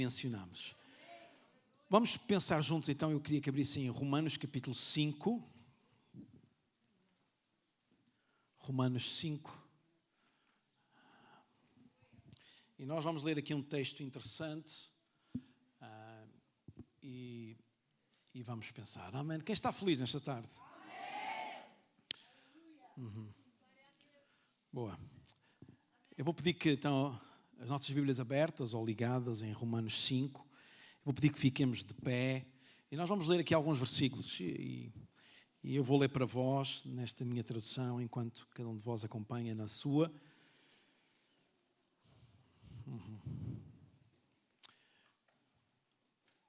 mencionamos. Vamos pensar juntos então, eu queria que abrissem em Romanos capítulo 5. Romanos 5. E nós vamos ler aqui um texto interessante e vamos pensar. Amém. Quem está feliz nesta tarde? Boa. Eu vou pedir que então as nossas Bíblias abertas ou ligadas em Romanos 5. Vou pedir que fiquemos de pé e nós vamos ler aqui alguns versículos e eu vou ler para vós nesta minha tradução enquanto cada um de vós acompanha na sua.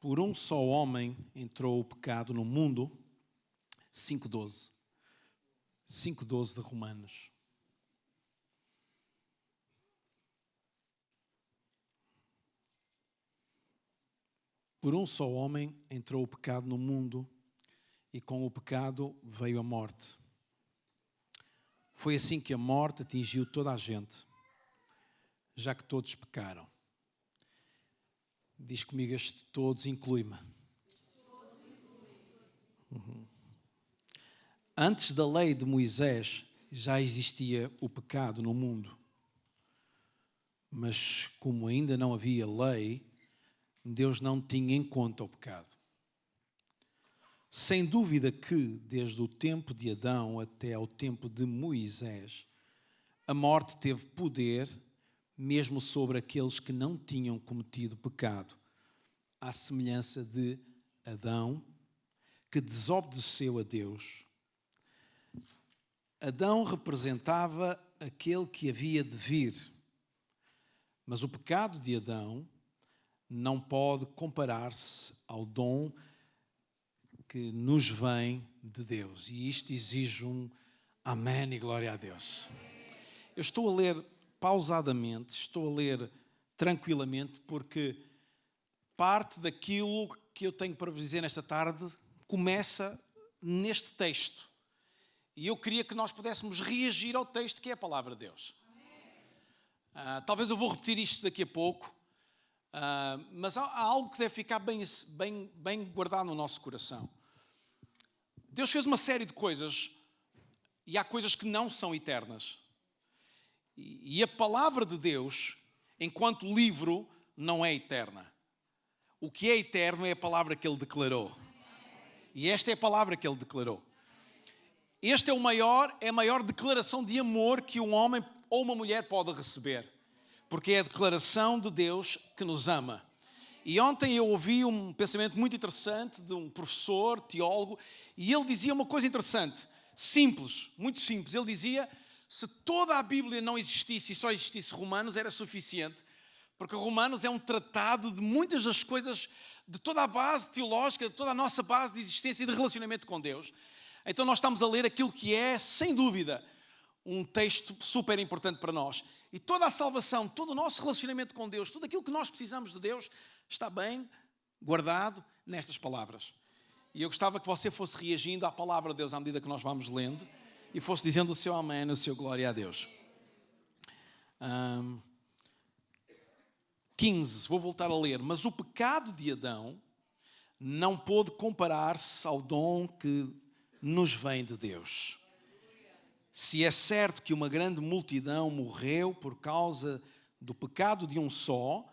Por um só homem entrou o pecado no mundo, 5:12 de Romanos. Por um só homem entrou o pecado no mundo e com o pecado veio a morte. Foi assim que a morte atingiu toda a gente, já que todos pecaram. Diz comigo, este todos inclui-me. Antes da lei de Moisés já existia o pecado no mundo. Mas como ainda não havia lei, Deus não tinha em conta o pecado. Sem dúvida que, desde o tempo de Adão até ao tempo de Moisés, a morte teve poder mesmo sobre aqueles que não tinham cometido pecado, à semelhança de Adão, que desobedeceu a Deus. Adão representava aquele que havia de vir, mas o pecado de Adão não pode comparar-se ao dom que nos vem de Deus. E isto exige um amém e glória a Deus. Eu estou a ler pausadamente, estou a ler tranquilamente, porque parte daquilo que eu tenho para vos dizer nesta tarde começa neste texto. E eu queria que nós pudéssemos reagir ao texto que é a palavra de Deus. Talvez eu vou repetir isto daqui a pouco, mas há algo que deve ficar bem guardado no nosso coração. Deus fez uma série de coisas e há coisas que não são eternas. E a palavra de Deus, enquanto livro, não é eterna. O que é eterno é a palavra que Ele declarou. E esta é a palavra que Ele declarou. Esta é a maior declaração de amor que um homem ou uma mulher pode receber. Porque é a declaração de Deus que nos ama. E ontem eu ouvi um pensamento muito interessante de um professor, teólogo, e ele dizia uma coisa interessante, simples, muito simples. Ele dizia, se toda a Bíblia não existisse e só existisse Romanos, era suficiente, porque Romanos é um tratado de muitas das coisas, de toda a base teológica, de toda a nossa base de existência e de relacionamento com Deus. Então nós estamos a ler aquilo que é, sem dúvida, um texto super importante para nós. E toda a salvação, todo o nosso relacionamento com Deus, tudo aquilo que nós precisamos de Deus, está bem guardado nestas palavras. E eu gostava que você fosse reagindo à palavra de Deus à medida que nós vamos lendo e fosse dizendo o seu amém, o seu glória a Deus. 15, vou voltar a ler. Mas o pecado de Adão não pôde comparar-se ao dom que nos vem de Deus. Se é certo que uma grande multidão morreu por causa do pecado de um só,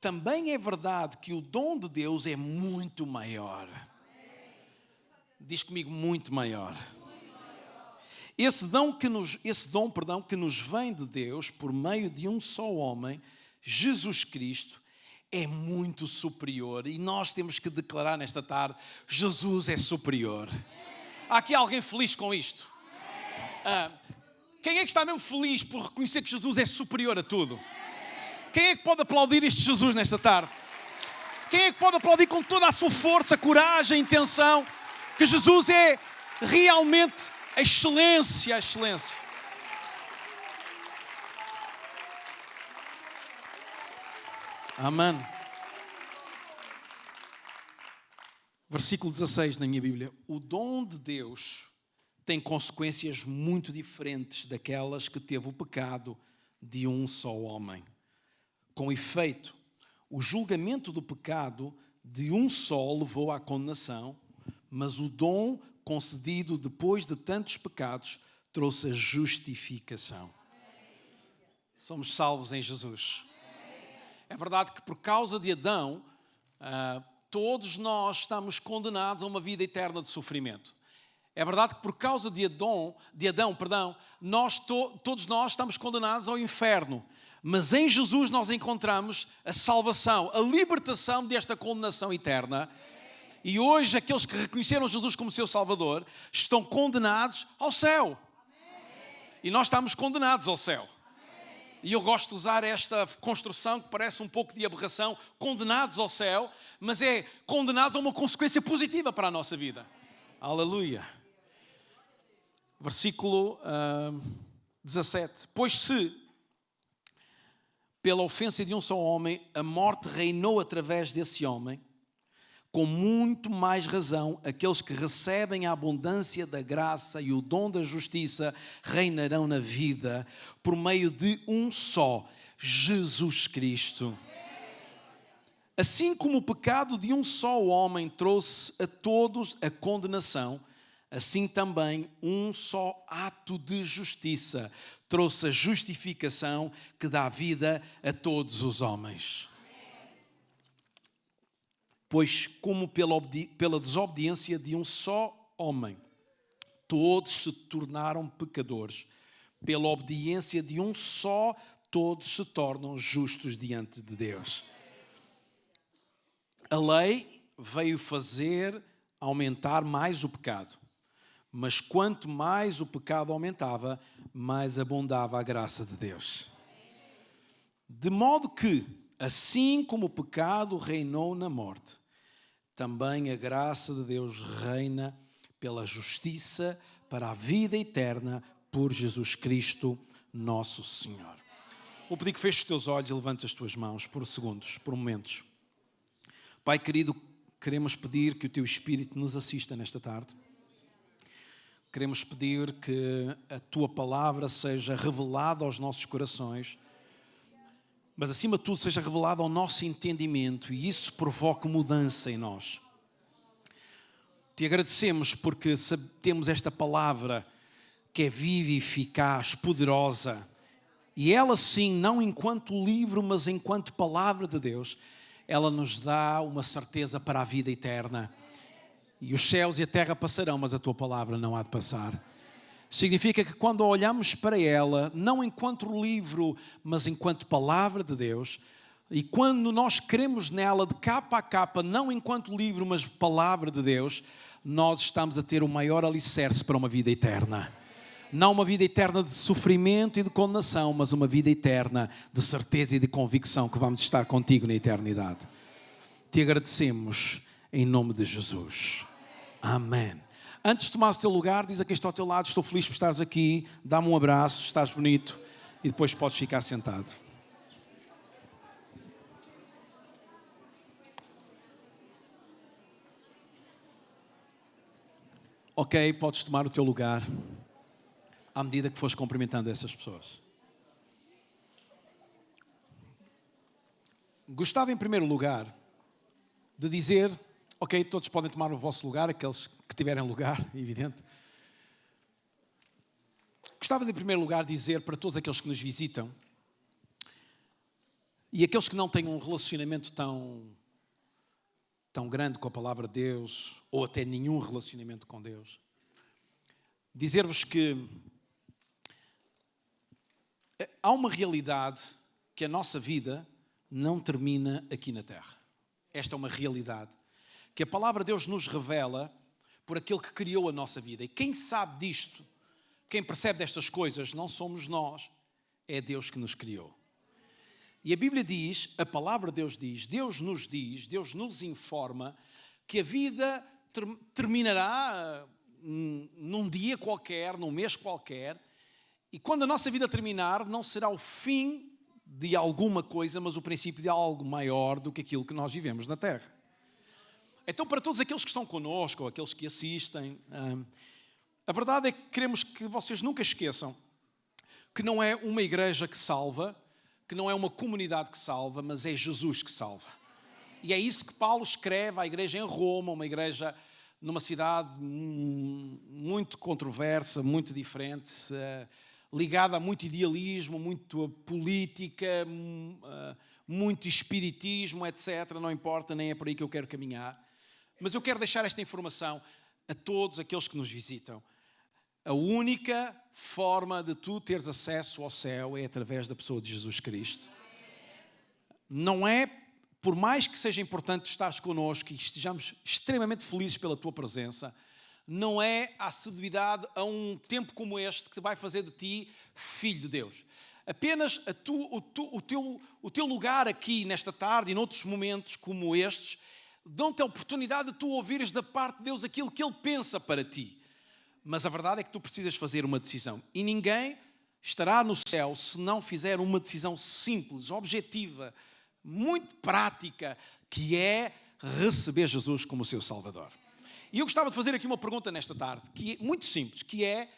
também é verdade que o dom de Deus é muito maior. Diz comigo, muito maior. Esse dom que nos vem de Deus por meio de um só homem, Jesus Cristo, é muito superior. E nós temos que declarar nesta tarde, Jesus é superior. Há aqui alguém feliz com isto? Quem é que está mesmo feliz por reconhecer que Jesus é superior a tudo? Quem é que pode aplaudir este Jesus nesta tarde? Quem é que pode aplaudir com toda a sua força, coragem, intenção, que Jesus é realmente a excelência, a excelência? Amém. Versículo 16 na minha Bíblia. O dom de Deus tem consequências muito diferentes daquelas que teve o pecado de um só homem. Com efeito, O julgamento do pecado de um só levou à condenação, mas o dom concedido depois de tantos pecados trouxe a justificação. Somos salvos em Jesus. É verdade que por causa de Adão, todos nós estamos condenados a uma vida eterna de sofrimento. É verdade que por causa de Adão, todos nós estamos condenados ao inferno. Mas em Jesus nós encontramos a salvação, a libertação desta condenação eterna. E hoje aqueles que reconheceram Jesus como seu Salvador estão condenados ao céu. E nós estamos condenados ao céu. E eu gosto de usar esta construção que parece um pouco de aberração, condenados ao céu, mas é condenados a uma consequência positiva para a nossa vida. Aleluia. Versículo 17. Pois se, pela ofensa de um só homem, a morte reinou através desse homem, com muito mais razão, aqueles que recebem a abundância da graça e o dom da justiça reinarão na vida por meio de um só, Jesus Cristo. Assim como o pecado de um só homem trouxe a todos a condenação, assim também um só ato de justiça trouxe a justificação que dá vida a todos os homens. Pois como pela desobediência de um só homem, todos se tornaram pecadores, pela obediência de um só, todos se tornam justos diante de Deus. A lei veio fazer aumentar mais o pecado, mas quanto mais o pecado aumentava, mais abundava a graça de Deus. De modo que, assim como o pecado reinou na morte, também a graça de Deus reina pela justiça para a vida eterna por Jesus Cristo, nosso Senhor. Vou pedir que feches os teus olhos e levantes as tuas mãos por segundos, por momentos. Pai querido, queremos pedir que o teu Espírito nos assista nesta tarde. Queremos pedir que a tua palavra seja revelada aos nossos corações, mas acima de tudo seja revelado ao nosso entendimento e isso provoque mudança em nós. Te agradecemos porque temos esta palavra que é viva, eficaz, poderosa, e ela sim, não enquanto livro, mas enquanto palavra de Deus, ela nos dá uma certeza para a vida eterna. E os céus e a terra passarão, mas a tua palavra não há de passar. Significa que quando olhamos para ela, não enquanto livro, mas enquanto palavra de Deus, e quando nós cremos nela de capa a capa, não enquanto livro, mas palavra de Deus, nós estamos a ter o maior alicerce para uma vida eterna. Não uma vida eterna de sofrimento e de condenação, mas uma vida eterna de certeza e de convicção que vamos estar contigo na eternidade. Te agradecemos em nome de Jesus. Amém. Antes de tomares o teu lugar, diz a quem está ao teu lado, estou feliz por estares aqui, dá-me um abraço, estás bonito, e depois podes ficar sentado. Ok, podes tomar o teu lugar, à medida que fores cumprimentando essas pessoas. Gostava, em primeiro lugar, de dizer... Ok, todos podem tomar o vosso lugar, aqueles que tiverem lugar, evidente. Gostava de, em primeiro lugar, dizer para todos aqueles que nos visitam e aqueles que não têm um relacionamento tão grande com a palavra de Deus ou até nenhum relacionamento com Deus, dizer-vos que há uma realidade que a nossa vida não termina aqui na Terra. Esta é uma realidade que a palavra de Deus nos revela por aquele que criou a nossa vida. E quem sabe disto, quem percebe destas coisas, não somos nós, é Deus que nos criou. E a Bíblia diz, a palavra de Deus nos informa que a vida terminará num dia qualquer, num mês qualquer, e quando a nossa vida terminar, não será o fim de alguma coisa, mas o princípio de algo maior do que aquilo que nós vivemos na Terra. Então, para todos aqueles que estão connosco, ou aqueles que assistem, a verdade é que queremos que vocês nunca esqueçam que não é uma igreja que salva, que não é uma comunidade que salva, mas é Jesus que salva. E é isso que Paulo escreve à igreja em Roma, uma igreja numa cidade muito controversa, muito diferente, ligada a muito idealismo, muito política, muito espiritismo, etc. Não importa, nem é por aí que eu quero caminhar. Mas eu quero deixar esta informação a todos aqueles que nos visitam. A única forma de tu teres acesso ao céu é através da pessoa de Jesus Cristo. Não é, por mais que seja importante estares connosco e estejamos extremamente felizes pela tua presença, não é a assiduidade a um tempo como este que vai fazer de ti filho de Deus. Apenas o teu lugar aqui nesta tarde e noutros momentos como estes dão-te a oportunidade de tu ouvires da parte de Deus aquilo que Ele pensa para ti. Mas a verdade é que tu precisas fazer uma decisão. E ninguém estará no céu se não fizer uma decisão simples, objetiva, muito prática, que é receber Jesus como seu Salvador. E eu gostava de fazer aqui uma pergunta nesta tarde, que é muito simples, que é: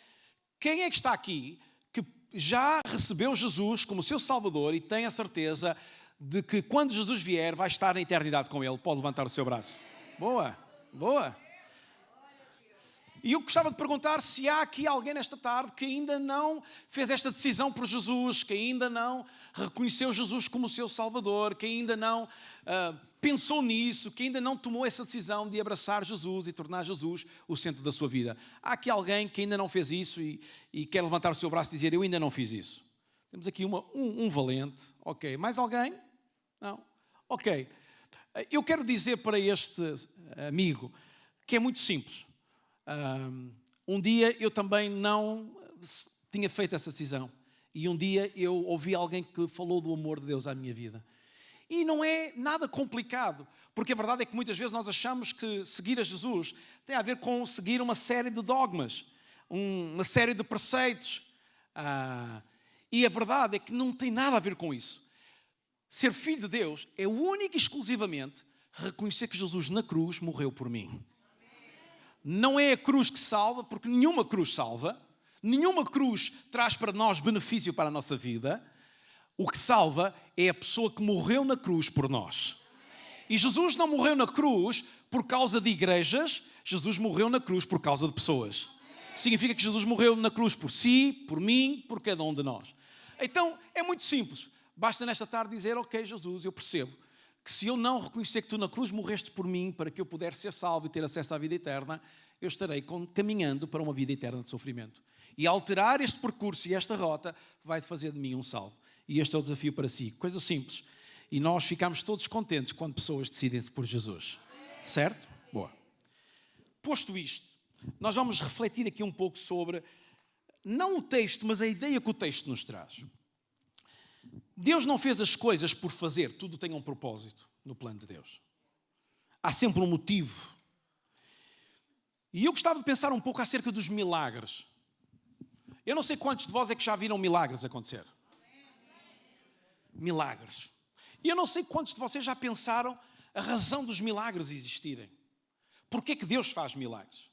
quem é que está aqui que já recebeu Jesus como seu Salvador e tem a certeza de que quando Jesus vier vai estar na eternidade com Ele? Pode levantar o seu braço. Boa, boa. E eu gostava de perguntar se há aqui alguém nesta tarde que ainda não fez esta decisão por Jesus, que ainda não reconheceu Jesus como seu Salvador, que ainda não pensou nisso, que ainda não tomou essa decisão de abraçar Jesus e tornar Jesus o centro da sua vida. Há aqui alguém que ainda não fez isso e quer levantar o seu braço e dizer: eu ainda não fiz isso. Temos aqui um valente. Ok. Mais alguém? Não? Ok. Eu quero dizer para este amigo que é muito simples. Um dia eu também não tinha feito essa decisão. E um dia eu ouvi alguém que falou do amor de Deus à minha vida. E não é nada complicado, porque a verdade é que muitas vezes nós achamos que seguir a Jesus tem a ver com seguir uma série de dogmas, uma série de preceitos. E a verdade é que não tem nada a ver com isso. Ser filho de Deus é único e exclusivamente reconhecer que Jesus na cruz morreu por mim. Não é a cruz que salva, porque nenhuma cruz salva, nenhuma cruz traz para nós benefício para a nossa vida. O que salva é a pessoa que morreu na cruz por nós. E Jesus não morreu na cruz por causa de igrejas, Jesus morreu na cruz por causa de pessoas. Significa que Jesus morreu na cruz por si, por mim, por cada um de nós. Então, é muito simples. Basta nesta tarde dizer: ok, Jesus, eu percebo que se eu não reconhecer que tu na cruz morreste por mim para que eu pudesse ser salvo e ter acesso à vida eterna, eu estarei caminhando para uma vida eterna de sofrimento. E alterar este percurso e esta rota vai fazer de mim um salvo. E este é o desafio para si. Coisa simples. E nós ficamos todos contentes quando pessoas decidem-se por Jesus. Certo? Boa. Posto isto, nós vamos refletir aqui um pouco sobre, não o texto, mas a ideia que o texto nos traz. Deus não fez as coisas por fazer, tudo tem um propósito no plano de Deus. Há sempre um motivo. E eu gostava de pensar um pouco acerca dos milagres. Eu não sei quantos de vós é que já viram milagres acontecer. Milagres. E eu não sei quantos de vocês já pensaram a razão dos milagres existirem. Porquê que Deus faz milagres?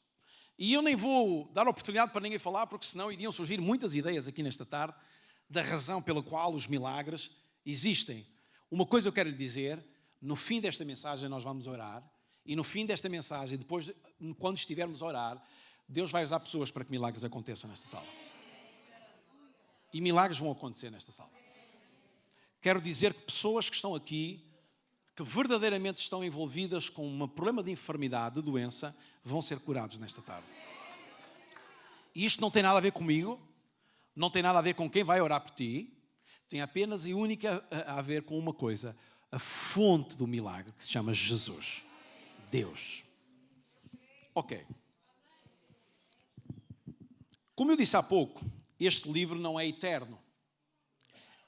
E eu nem vou dar oportunidade para ninguém falar, porque senão iriam surgir muitas ideias aqui nesta tarde da razão pela qual os milagres existem. Uma coisa eu quero lhe dizer: no fim desta mensagem nós vamos orar, e no fim desta mensagem, depois, quando estivermos a orar, Deus vai usar pessoas para que milagres aconteçam nesta sala. E milagres vão acontecer nesta sala. Quero dizer que pessoas que estão aqui, que verdadeiramente estão envolvidas com um problema de enfermidade, de doença, vão ser curados nesta tarde. E isto não tem nada a ver comigo, não tem nada a ver com quem vai orar por ti, tem apenas e única a ver com uma coisa: a fonte do milagre, que se chama Jesus, Deus. Ok. Como eu disse há pouco, este livro não é eterno.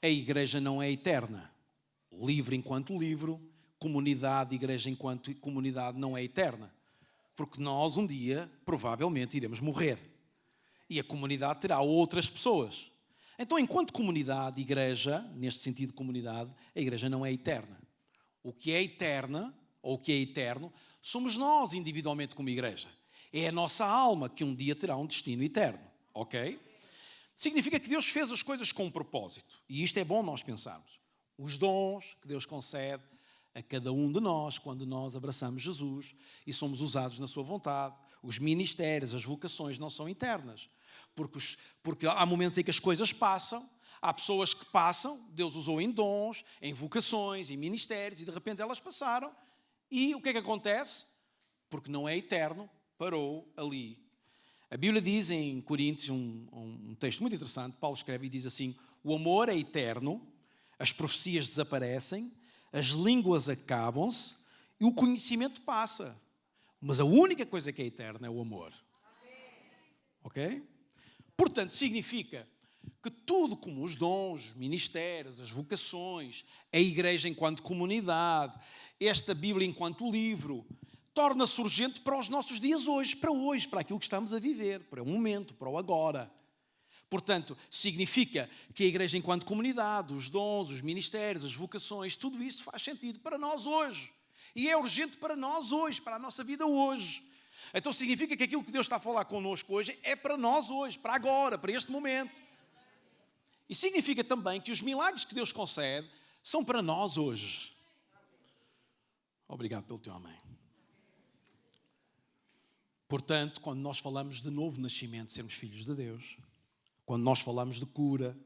A igreja não é eterna. Livro enquanto livro, comunidade, igreja enquanto comunidade não é eterna. Porque nós um dia, provavelmente, iremos morrer. E a comunidade terá outras pessoas. Então, enquanto comunidade, igreja, neste sentido de comunidade, a igreja não é eterna. O que é eterna, ou o que é eterno, somos nós individualmente como igreja. É a nossa alma que um dia terá um destino eterno. Ok? significa que Deus fez as coisas com um propósito. E isto é bom nós pensarmos. Os dons que Deus concede a cada um de nós, quando nós abraçamos Jesus e somos usados na sua vontade. Os ministérios, as vocações não são eternas. Porque há momentos em que as coisas passam, há pessoas que passam, Deus usou em dons, em vocações, em ministérios, e de repente elas passaram. E o que é que acontece? Porque não é eterno, parou ali. A Bíblia diz em Coríntios, um texto muito interessante, Paulo escreve e diz assim: o amor é eterno, as profecias desaparecem, as línguas acabam-se e o conhecimento passa. Mas a única coisa que é eterna é o amor. Ok? Portanto, significa que tudo como os dons, os ministérios, as vocações, a igreja enquanto comunidade, esta Bíblia enquanto livro, torna-se urgente para os nossos dias hoje, para aquilo que estamos a viver, para o momento, para o agora. Portanto, significa que a igreja enquanto comunidade, os dons, os ministérios, as vocações, tudo isso faz sentido para nós hoje. E é urgente para nós hoje, para a nossa vida hoje. Então significa que aquilo que Deus está a falar connosco hoje é para nós hoje, para agora, para este momento. E significa também que os milagres que Deus concede são para nós hoje. Obrigado pelo teu amém. Portanto, quando nós falamos de novo nascimento, sermos filhos de Deus, quando nós falamos de cura,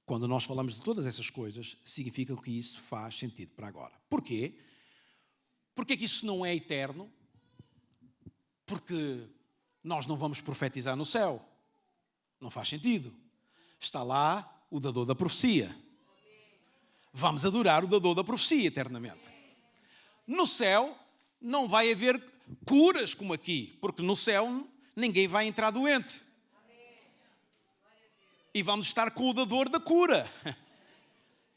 quando nós falamos de todas essas coisas, significa que isso faz sentido para agora. Porquê? Porquê que isso não é eterno? Porque nós não vamos profetizar no céu. Não faz sentido. Está lá o dador da profecia. Vamos adorar o dador da profecia eternamente. No céu não vai haver curas como aqui, porque no céu ninguém vai entrar doente. E vamos estar com o dador da cura.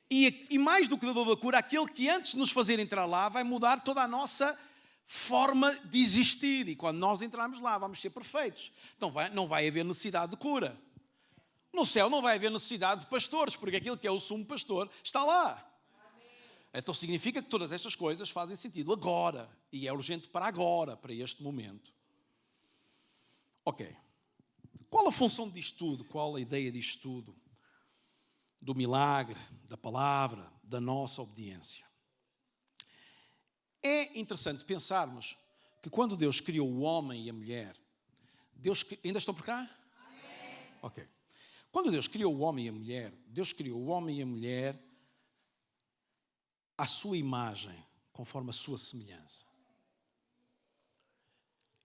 E mais do que o dador da cura, aquele que antes de nos fazer entrar lá vai mudar toda a nossa forma de existir. E quando nós entrarmos lá, vamos ser perfeitos. Então não vai haver necessidade de cura. No céu não vai haver necessidade de pastores, porque aquele que é o sumo pastor está lá. Então significa que todas estas coisas fazem sentido agora. E é urgente para agora, para este momento. Ok. Qual a função disto tudo? Qual a ideia disto tudo? Do milagre, da palavra, da nossa obediência. É interessante pensarmos que quando Deus criou o homem e a mulher, Deus... Ainda estão por cá? Amém. Ok. Quando Deus criou o homem e a mulher, Deus criou o homem e a mulher à sua imagem, conforme a sua semelhança.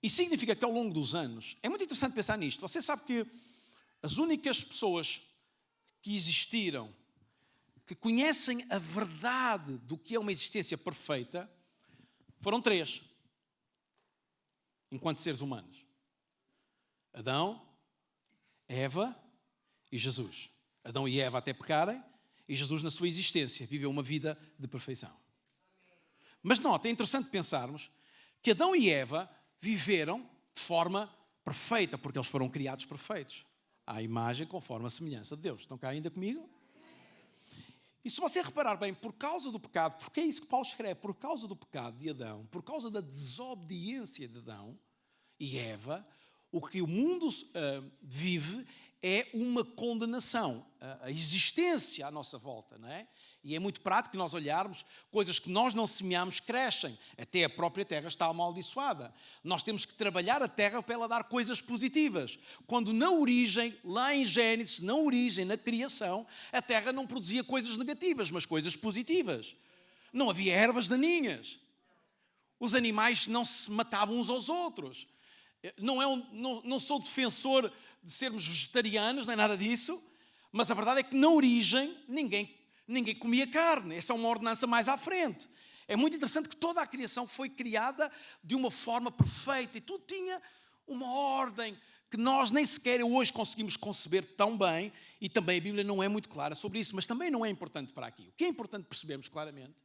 E significa que ao longo dos anos, é muito interessante pensar nisto. Você sabe que as únicas pessoas que existiram, que conhecem a verdade do que é uma existência perfeita, foram 3, enquanto seres humanos: Adão, Eva e Jesus. Adão e Eva até pecarem, e Jesus na sua existência viveu uma vida de perfeição. Mas nota, é interessante pensarmos que Adão e Eva viveram de forma perfeita, porque eles foram criados perfeitos, à imagem conforme a semelhança de Deus. Estão cá ainda comigo? E se você reparar bem, por causa do pecado, porque é isso que Paulo escreve, por causa do pecado de Adão, por causa da desobediência de Adão e Eva, o que o mundo vive é uma condenação, a existência à nossa volta, não é? E é muito prático nós olharmos, coisas que nós não semeamos crescem, até a própria terra está amaldiçoada. Nós temos que trabalhar a terra para ela dar coisas positivas. Quando na origem, lá em Gênesis, na origem, na criação, a terra não produzia coisas negativas, mas coisas positivas. Não havia ervas daninhas. Os animais não se matavam uns aos outros. Não sou defensor de sermos vegetarianos, nem nada disso, mas a verdade é que na origem ninguém comia carne. Essa é uma ordenança mais à frente. É muito interessante que toda a criação foi criada de uma forma perfeita e tudo tinha uma ordem que nós nem sequer hoje conseguimos conceber tão bem, e também a Bíblia não é muito clara sobre isso, mas também não é importante para aqui. O que é importante percebermos claramente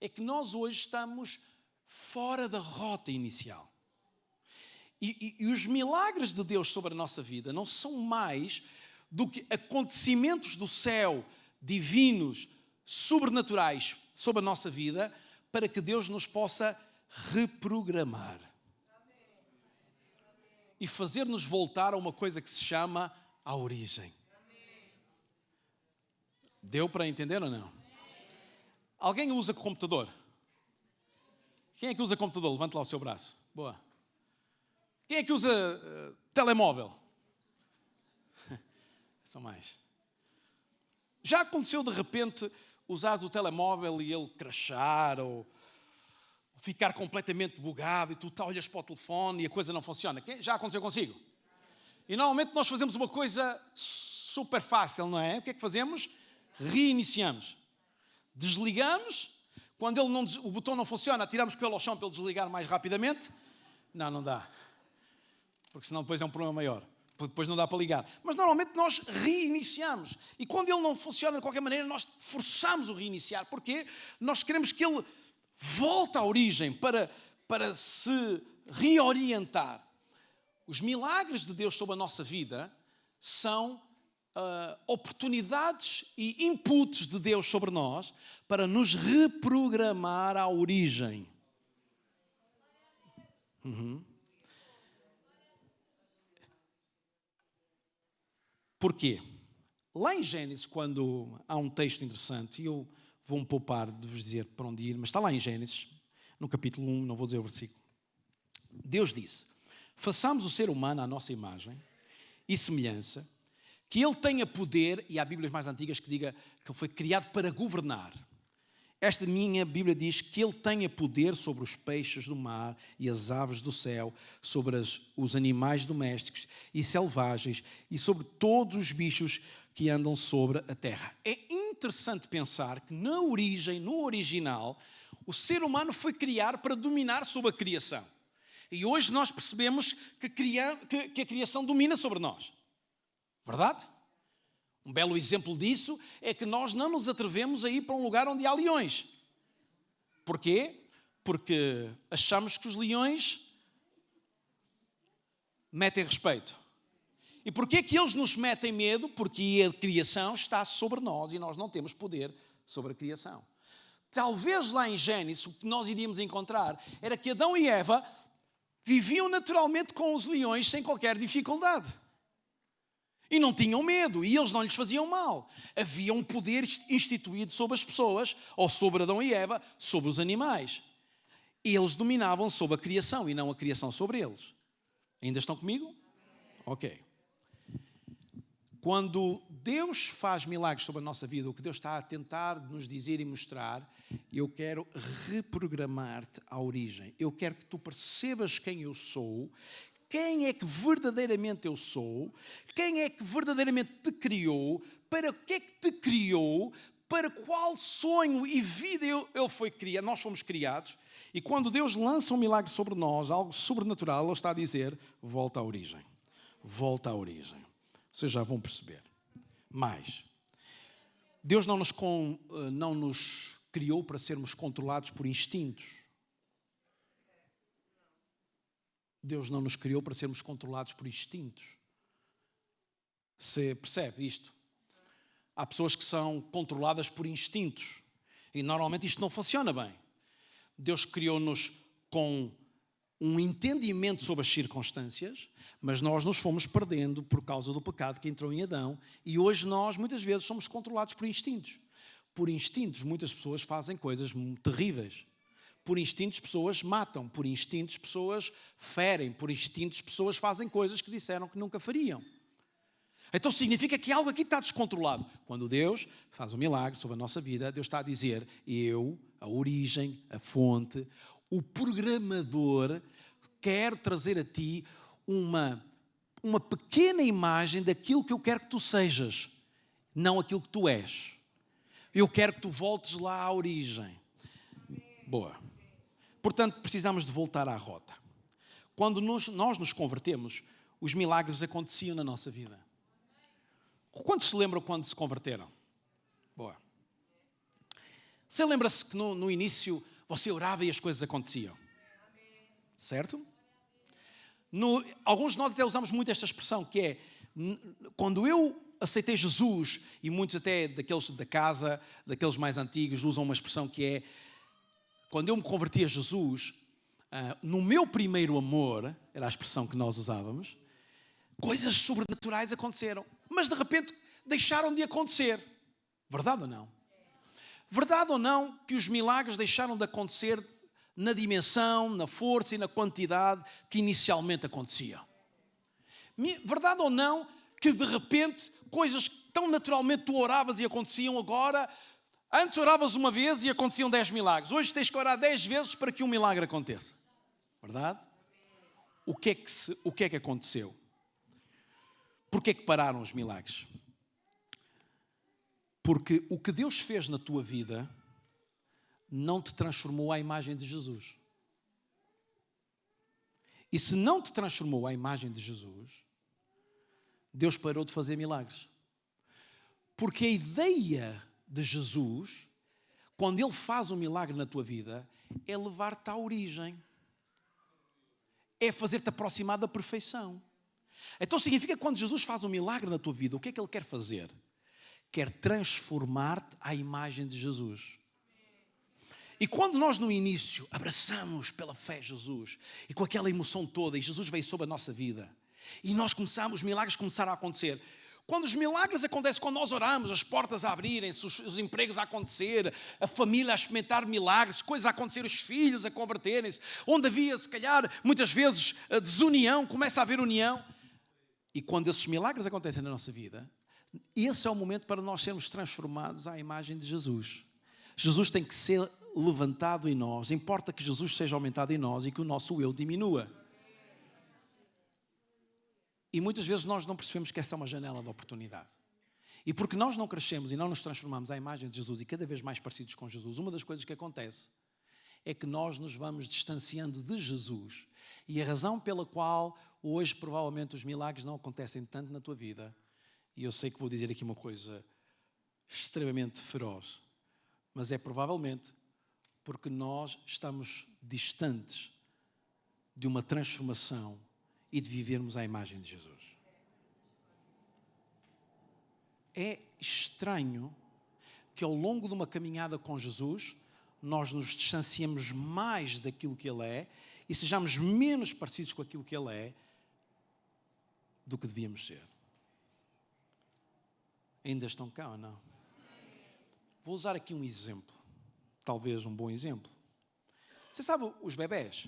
é que nós hoje estamos fora da rota inicial. E os milagres de Deus sobre a nossa vida não são mais do que acontecimentos do céu, divinos, sobrenaturais, sobre a nossa vida, para que Deus nos possa reprogramar. E fazer-nos voltar a uma coisa que se chama à origem. Deu para entender ou não? Alguém usa computador? Quem é que usa computador? Levante lá o seu braço. Boa. Quem é que usa telemóvel? São mais. Já aconteceu de repente usares o telemóvel e ele crashar ou ficar completamente bugado e tu olhas para o telefone e a coisa não funciona? Já aconteceu consigo? E normalmente nós fazemos uma coisa super fácil, não é? O que é que fazemos? Reiniciamos. Desligamos. Quando o botão não funciona, tiramos com ele ao chão para ele desligar mais rapidamente. Não dá. Porque senão depois é um problema maior. Depois não dá para ligar. Mas normalmente nós reiniciamos. E quando ele não funciona de qualquer maneira, nós forçamos o reiniciar. Porquê? Nós queremos que ele volte à origem para se reorientar. Os milagres de Deus sobre a nossa vida são oportunidades e inputs de Deus sobre nós para nos reprogramar à origem. Porquê? Lá em Gênesis, quando há um texto interessante, e eu vou-me poupar de vos dizer para onde ir, mas está lá em Gênesis, no capítulo 1, não vou dizer o versículo. Deus disse: façamos o ser humano à nossa imagem e semelhança, que ele tenha poder, e há Bíblias mais antigas que diga que ele foi criado para governar. Esta minha Bíblia diz que ele tenha poder sobre os peixes do mar e as aves do céu, sobre os animais domésticos e selvagens e sobre todos os bichos que andam sobre a terra. É interessante pensar que na origem, no original, o ser humano foi criado para dominar sobre a criação. E hoje nós percebemos que a criação domina sobre nós. Verdade? Um belo exemplo disso é que nós não nos atrevemos a ir para um lugar onde há leões. Porquê? Porque achamos que os leões metem respeito. E porquê que eles nos metem medo? Porque a criação está sobre nós e nós não temos poder sobre a criação. Talvez lá em Gênesis o que nós iríamos encontrar era que Adão e Eva viviam naturalmente com os leões sem qualquer dificuldade. E não tinham medo, e eles não lhes faziam mal. Havia um poder instituído sobre as pessoas, ou sobre Adão e Eva, sobre os animais. E eles dominavam sobre a criação, e não a criação sobre eles. Ainda estão comigo? Ok. Quando Deus faz milagres sobre a nossa vida, o que Deus está a tentar nos dizer e mostrar, eu quero reprogramar-te à origem. Eu quero que tu percebas quem eu sou, quem é que verdadeiramente eu sou, quem é que verdadeiramente te criou, para o que é que te criou, para qual sonho e vida ele foi criado, nós fomos criados. E quando Deus lança um milagre sobre nós, algo sobrenatural, Ele está a dizer: volta à origem. Volta à origem. Vocês já vão perceber. Mas Deus não nos criou para sermos controlados por instintos. Deus não nos criou para sermos controlados por instintos. Você percebe isto? Há pessoas que são controladas por instintos. E normalmente isto não funciona bem. Deus criou-nos com um entendimento sobre as circunstâncias, mas nós nos fomos perdendo por causa do pecado que entrou em Adão. E hoje nós, muitas vezes, somos controlados por instintos. Por instintos, muitas pessoas fazem coisas terríveis. Por instintos, pessoas matam. Por instintos, pessoas ferem. Por instintos, pessoas fazem coisas que disseram que nunca fariam. Então significa que algo aqui está descontrolado. Quando Deus faz um milagre sobre a nossa vida, Deus está a dizer: eu, a origem, a fonte, o programador, quero trazer a ti uma pequena imagem daquilo que eu quero que tu sejas, não aquilo que tu és. Eu quero que tu voltes lá à origem. Boa. Portanto, precisamos de voltar à rota. Quando nós nos convertemos, os milagres aconteciam na nossa vida. Quantos se lembram quando se converteram? Boa. Você lembra-se que no início você orava e as coisas aconteciam? Certo? Alguns de nós até usamos muito esta expressão, que é: quando eu aceitei Jesus, e muitos até daqueles da casa, daqueles mais antigos, usam uma expressão que é: quando eu me converti a Jesus, no meu primeiro amor, era a expressão que nós usávamos, Coisas sobrenaturais aconteceram, mas de repente deixaram de acontecer. Verdade ou não? Verdade ou não que os milagres deixaram de acontecer na dimensão, na força e na quantidade que inicialmente aconteciam? Verdade ou não que de repente coisas que tão naturalmente tu oravas e aconteciam agora, antes oravas uma vez e aconteciam 10 milagres. Hoje tens que orar 10 vezes para que um milagre aconteça. Verdade? O que é que aconteceu? Porquê é que pararam os milagres? Porque o que Deus fez na tua vida não te transformou à imagem de Jesus. E se não te transformou à imagem de Jesus, Deus parou de fazer milagres. Porque a ideia de Jesus, quando Ele faz um milagre na tua vida, é levar-te à origem. É fazer-te aproximar da perfeição. Então significa que quando Jesus faz um milagre na tua vida, o que é que Ele quer fazer? Quer transformar-te à imagem de Jesus. E quando nós no início abraçamos pela fé Jesus, e com aquela emoção toda, e Jesus veio sobre a nossa vida, e nós começamos, os milagres começaram a acontecer. Quando os milagres acontecem, quando nós oramos, as portas a abrirem-se, os empregos a acontecer, a família a experimentar milagres, coisas a acontecer, os filhos a converterem-se, onde havia, se calhar, muitas vezes, a desunião, começa a haver união. E quando esses milagres acontecem na nossa vida, esse é o momento para nós sermos transformados à imagem de Jesus. Jesus tem que ser levantado em nós, importa que Jesus seja aumentado em nós e que o nosso eu diminua. E muitas vezes nós não percebemos que essa é uma janela de oportunidade. E porque nós não crescemos e não nos transformamos à imagem de Jesus e cada vez mais parecidos com Jesus, uma das coisas que acontece é que nós nos vamos distanciando de Jesus. E a razão pela qual hoje provavelmente os milagres não acontecem tanto na tua vida, e eu sei que vou dizer aqui uma coisa extremamente feroz, mas é provavelmente porque nós estamos distantes de uma transformação e de vivermos à imagem de Jesus. É estranho que ao longo de uma caminhada com Jesus, nós nos distanciemos mais daquilo que Ele é e sejamos menos parecidos com aquilo que Ele é do que devíamos ser. Ainda estão cá ou não? Vou usar aqui um exemplo, talvez um bom exemplo. Você sabe os bebés?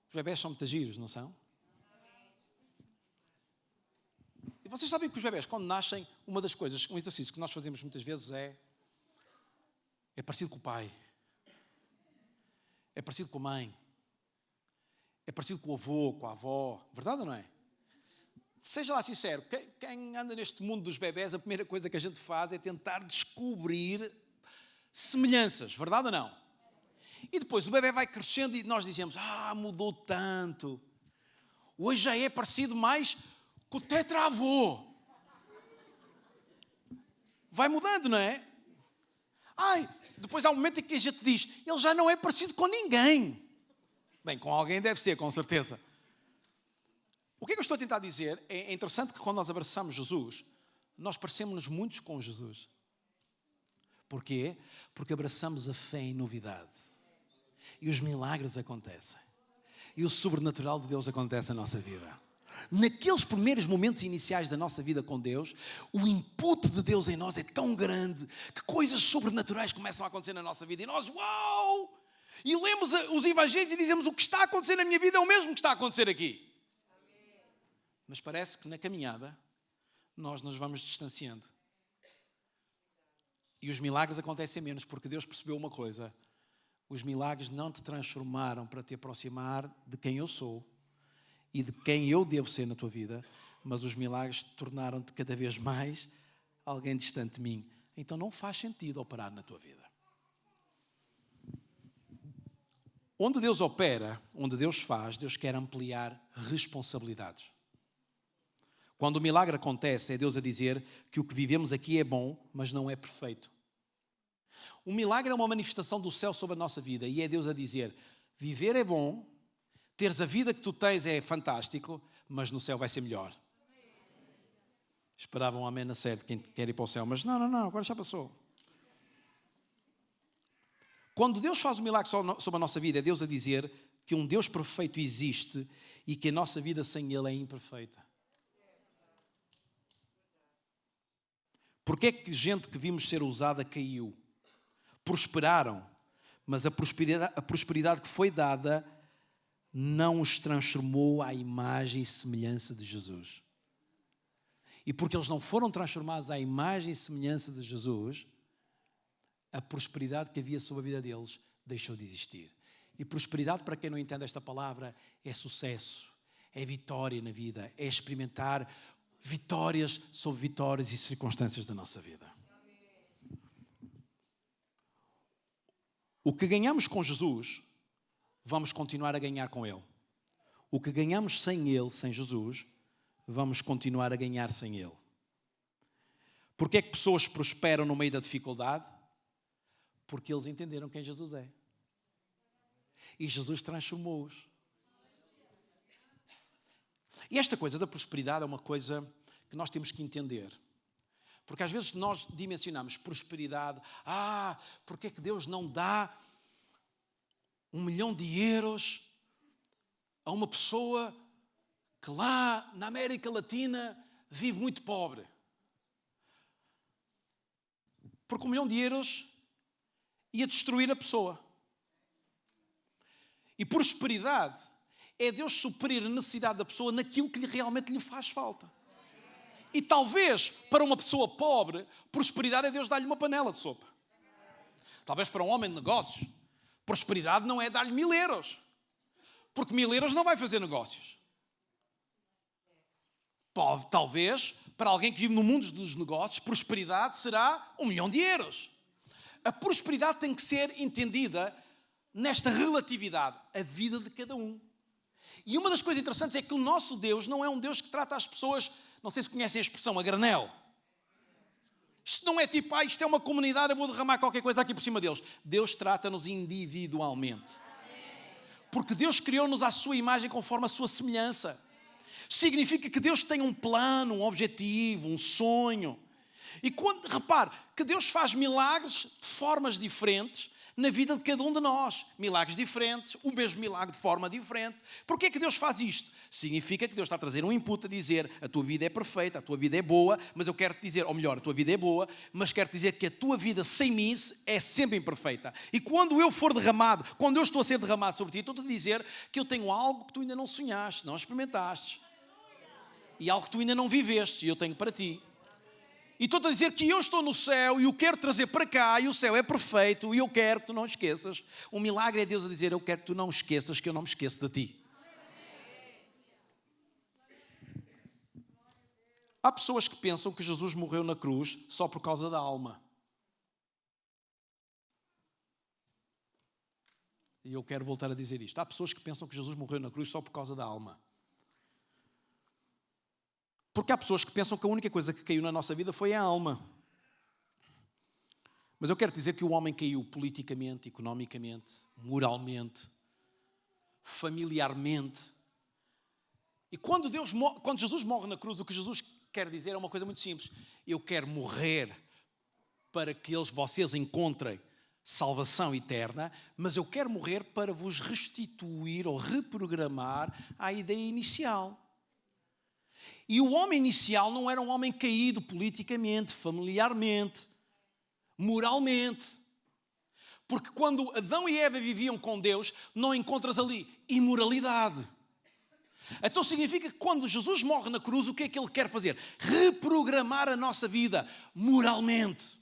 Os bebés são muito giros, não são? E vocês sabem que os bebés, quando nascem, uma das coisas, um exercício que nós fazemos muitas vezes é parecido com o pai, é parecido com a mãe, é parecido com o avô, com a avó. Verdade ou não é? Seja lá sincero, quem anda neste mundo dos bebés, a primeira coisa que a gente faz é tentar descobrir semelhanças. Verdade ou não? E depois o bebé vai crescendo e nós dizemos, mudou tanto. Hoje já é parecido mais com o tetravô. Vai mudando, não é? Depois há um momento em que a gente diz, ele já não é parecido com ninguém. Bem, com alguém deve ser, com certeza. O que é que eu estou a tentar dizer? É interessante que quando nós abraçamos Jesus, nós parecemos-nos muitos com Jesus. Porquê? Porque abraçamos a fé em novidade. E os milagres acontecem. E o sobrenatural de Deus acontece na nossa vida. Naqueles primeiros momentos iniciais da nossa vida com Deus, o input de Deus em nós é tão grande que coisas sobrenaturais começam a acontecer na nossa vida. E nós, uau! E lemos os evangelhos e dizemos, o que está a acontecer na minha vida é o mesmo que está a acontecer aqui. Mas parece que na caminhada nós nos vamos distanciando. E os milagres acontecem menos porque Deus percebeu uma coisa. Os milagres não te transformaram para te aproximar de quem eu sou e de quem eu devo ser na tua vida, mas os milagres tornaram-te cada vez mais alguém distante de mim. Então não faz sentido operar na tua vida. Onde Deus opera, onde Deus faz, Deus quer ampliar responsabilidades. Quando o milagre acontece, é Deus a dizer que o que vivemos aqui é bom, mas não é perfeito. O milagre é uma manifestação do céu sobre a nossa vida e é Deus a dizer, viver é bom, teres a vida que tu tens é fantástico, mas no céu vai ser melhor. Esperavam um amém na sede, quem quer ir para o céu, mas não, agora já passou. Quando Deus faz um milagre sobre a nossa vida, é Deus a dizer que um Deus perfeito existe e que a nossa vida sem Ele é imperfeita. Porque é que gente que vimos ser usada caiu? Prosperaram, mas a prosperidade que foi dada não os transformou à imagem e semelhança de Jesus. E porque eles não foram transformados à imagem e semelhança de Jesus, a prosperidade que havia sobre a vida deles deixou de existir. E prosperidade, para quem não entende esta palavra, é sucesso, é vitória na vida, é experimentar vitórias sobre vitórias e circunstâncias da nossa vida. O que ganhamos com Jesus, vamos continuar a ganhar com Ele. O que ganhamos sem Ele, sem Jesus, vamos continuar a ganhar sem Ele. Porque é que pessoas prosperam no meio da dificuldade? Porque eles entenderam quem Jesus é. E Jesus transformou-os. E esta coisa da prosperidade é uma coisa que nós temos que entender. Porque às vezes nós dimensionamos prosperidade. Porque é que Deus não dá 1 milhão de euros a uma pessoa que lá na América Latina vive muito pobre? Porque 1 milhão de euros ia destruir a pessoa. E prosperidade é Deus suprir a necessidade da pessoa naquilo que realmente lhe faz falta. E talvez para uma pessoa pobre, prosperidade é Deus dar-lhe uma panela de sopa. Talvez para um homem de negócios, prosperidade não é dar-lhe 1000 euros. Porque 1000 euros não vai fazer negócios. Talvez, para alguém que vive no mundo dos negócios, prosperidade será 1 milhão de euros. A prosperidade tem que ser entendida nesta relatividade, a vida de cada um. E uma das coisas interessantes é que o nosso Deus não é um Deus que trata as pessoas, não sei se conhecem a expressão, a granel. Isto não é tipo, isto é uma comunidade, eu vou derramar qualquer coisa aqui por cima deles. Deus trata-nos individualmente. Porque Deus criou-nos à sua imagem conforme a sua semelhança. Significa que Deus tem um plano, um objetivo, um sonho. E repare, que Deus faz milagres de formas diferentes na vida de cada um de nós. Milagres diferentes, o mesmo milagre de forma diferente. Porquê é que Deus faz isto? Significa que Deus está a trazer um input a dizer a tua vida é perfeita, a tua vida é boa, mas eu quero te dizer, ou melhor, a tua vida é boa, mas quero te dizer que a tua vida sem mim é sempre imperfeita. E quando eu for derramado, quando eu estou a ser derramado sobre ti, estou-te a dizer que eu tenho algo que tu ainda não sonhaste, não experimentaste. E algo que tu ainda não viveste, e eu tenho para ti. E estou-te a dizer que eu estou no céu e o quero trazer para cá, e o céu é perfeito, e eu quero que tu não esqueças. O milagre é Deus a dizer, eu quero que tu não esqueças, que eu não me esqueço de ti. Há pessoas que pensam que Jesus morreu na cruz só por causa da alma. E eu quero voltar a dizer isto. Há pessoas que pensam que Jesus morreu na cruz só por causa da alma. Porque há pessoas que pensam que a única coisa que caiu na nossa vida foi a alma. Mas eu quero dizer que o homem caiu politicamente, economicamente, moralmente, familiarmente. E quando Jesus morre na cruz, o que Jesus quer dizer é uma coisa muito simples. Eu quero morrer para que vocês encontrem salvação eterna, mas eu quero morrer para vos restituir ou reprogramar à ideia inicial. E o homem inicial não era um homem caído politicamente, familiarmente, moralmente. Porque quando Adão e Eva viviam com Deus, não encontras ali imoralidade. Então significa que quando Jesus morre na cruz, o que é que Ele quer fazer? Reprogramar a nossa vida moralmente.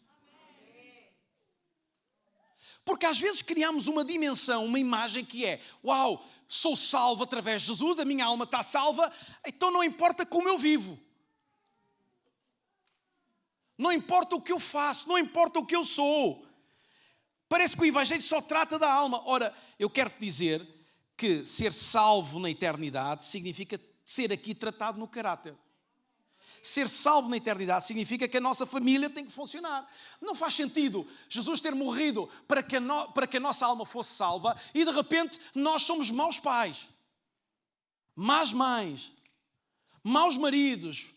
Porque às vezes criamos uma dimensão, uma imagem que é, uau, sou salvo através de Jesus, a minha alma está salva, então não importa como eu vivo. Não importa o que eu faço, não importa o que eu sou. Parece que o Evangelho só trata da alma. Ora, eu quero te dizer que ser salvo na eternidade significa ser aqui tratado no caráter. Ser salvo na eternidade significa que a nossa família tem que funcionar. Não faz sentido Jesus ter morrido para que a nossa alma fosse salva e de repente nós somos maus pais, más mães, maus maridos,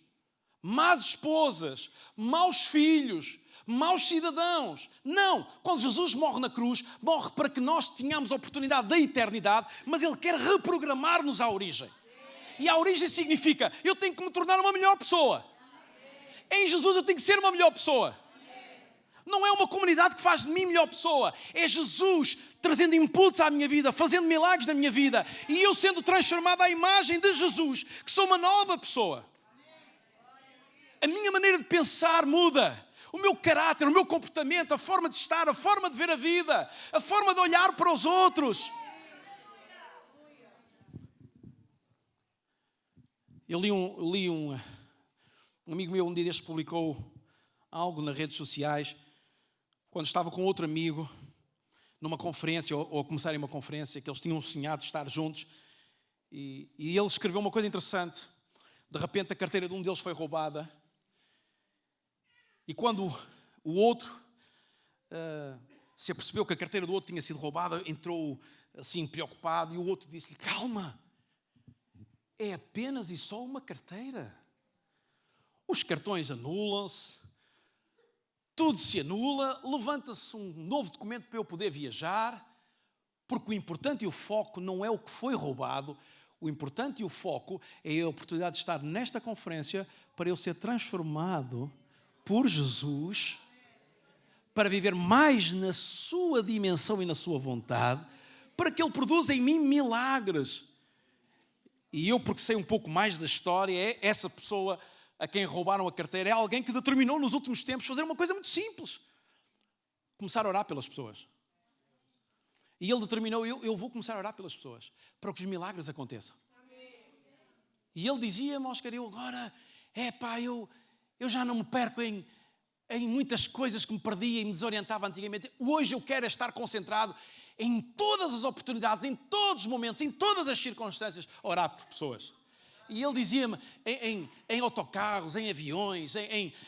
más esposas, maus filhos, maus cidadãos. Não! Quando Jesus morre na cruz, morre para que nós tenhamos a oportunidade da eternidade, mas Ele quer reprogramar-nos à origem. E a origem significa, eu tenho que me tornar uma melhor pessoa. Em Jesus eu tenho que ser uma melhor pessoa. Não é uma comunidade que faz de mim melhor pessoa. É Jesus trazendo impulso à minha vida, fazendo milagres na minha vida. E eu sendo transformado à imagem de Jesus, que sou uma nova pessoa. A minha maneira de pensar muda. O meu caráter, o meu comportamento, a forma de estar, a forma de ver a vida, a forma de olhar para os outros. Eu li um amigo meu um dia destes publicou algo nas redes sociais, quando estava com outro amigo, numa conferência, ou a começarem uma conferência, que eles tinham sonhado estar juntos, e ele escreveu uma coisa interessante. De repente a carteira de um deles foi roubada, e quando o outro se apercebeu que a carteira do outro tinha sido roubada, entrou assim preocupado, e o outro disse-lhe: calma, é apenas e só uma carteira. Os cartões anulam-se, tudo se anula, levanta-se um novo documento para eu poder viajar, porque o importante e o foco não é o que foi roubado, o importante e o foco é a oportunidade de estar nesta conferência para eu ser transformado por Jesus, para viver mais na sua dimensão e na sua vontade, para que Ele produza em mim milagres. E eu, porque sei um pouco mais da história, é essa pessoa a quem roubaram a carteira, é alguém que determinou nos últimos tempos fazer uma coisa muito simples. Começar a orar pelas pessoas. E ele determinou, eu vou começar a orar pelas pessoas, para que os milagres aconteçam. E ele dizia-me: Oscar, eu agora, eu já não me perco em muitas coisas que me perdia e me desorientava antigamente. Hoje eu quero estar concentrado em todas as oportunidades, em todos os momentos, em todas as circunstâncias, orar por pessoas. E ele dizia-me, em autocarros, em aviões,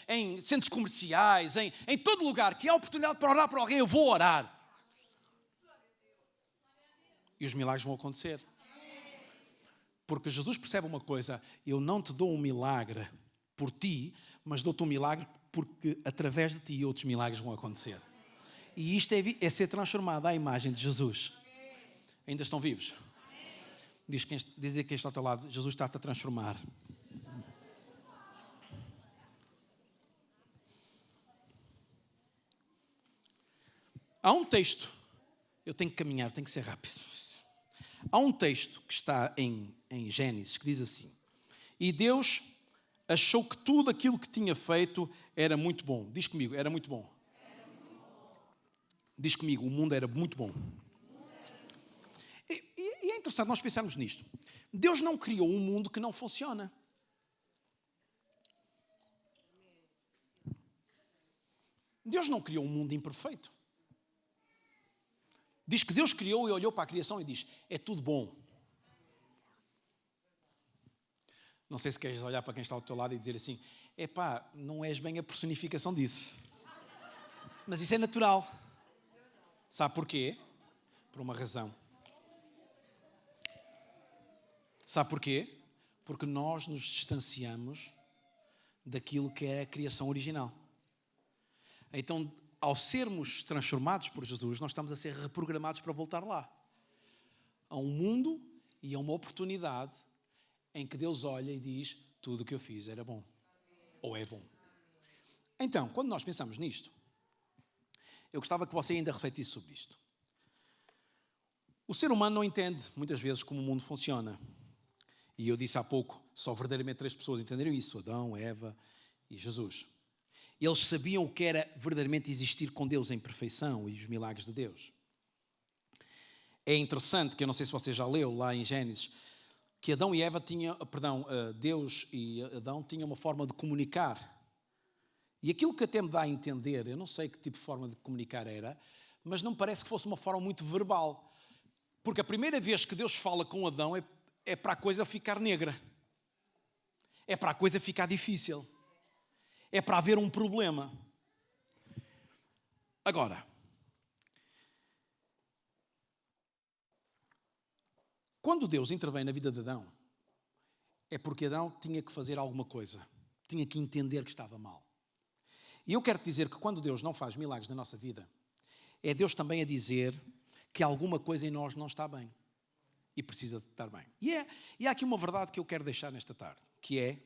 em centros comerciais, em todo lugar, que há oportunidade para orar por alguém, eu vou orar. E os milagres vão acontecer. Porque Jesus percebe uma coisa: eu não te dou um milagre por ti, mas dou-te um milagre porque através de ti outros milagres vão acontecer. E isto é ser transformado à imagem de Jesus. Ainda estão vivos? Diz quem está ao teu lado: Jesus está-te a transformar. Há um texto, eu tenho que caminhar, tenho que ser rápido. Há um texto que está em Gênesis que diz assim: e Deus achou que tudo aquilo que tinha feito era muito bom. Diz comigo, era muito bom. Diz comigo, o mundo era muito bom. E é interessante nós pensarmos nisto. Deus não criou um mundo que não funciona. Deus não criou um mundo imperfeito. Diz que Deus criou e olhou para a criação e diz: é tudo bom. Não sei se queres olhar para quem está ao teu lado e dizer assim: epá, não és bem a personificação disso. Mas isso é natural. Sabe porquê? Por uma razão. Sabe porquê? Porque nós nos distanciamos daquilo que é a criação original. Então, ao sermos transformados por Jesus, nós estamos a ser reprogramados para voltar lá. A um mundo e a uma oportunidade em que Deus olha e diz: tudo o que eu fiz era bom. Ou é bom. Então, quando nós pensamos nisto, eu gostava que você ainda refletisse sobre isto. O ser humano não entende, muitas vezes, como o mundo funciona. E eu disse há pouco, só verdadeiramente 3 pessoas entenderam isso: Adão, Eva e Jesus. Eles sabiam o que era verdadeiramente existir com Deus em perfeição e os milagres de Deus. É interessante, que eu não sei se você já leu lá em Gênesis, que Adão e Eva Deus e Adão tinham uma forma de comunicar. E aquilo que até me dá a entender, eu não sei que tipo de forma de comunicar era, mas não me parece que fosse uma forma muito verbal. Porque a primeira vez que Deus fala com Adão é para a coisa ficar negra. É para a coisa ficar difícil. É para haver um problema. Agora, quando Deus intervém na vida de Adão, é porque Adão tinha que fazer alguma coisa. Tinha que entender que estava mal. E eu quero te dizer que quando Deus não faz milagres na nossa vida, é Deus também a dizer que alguma coisa em nós não está bem. E precisa de estar bem. E há aqui uma verdade que eu quero deixar nesta tarde, que é: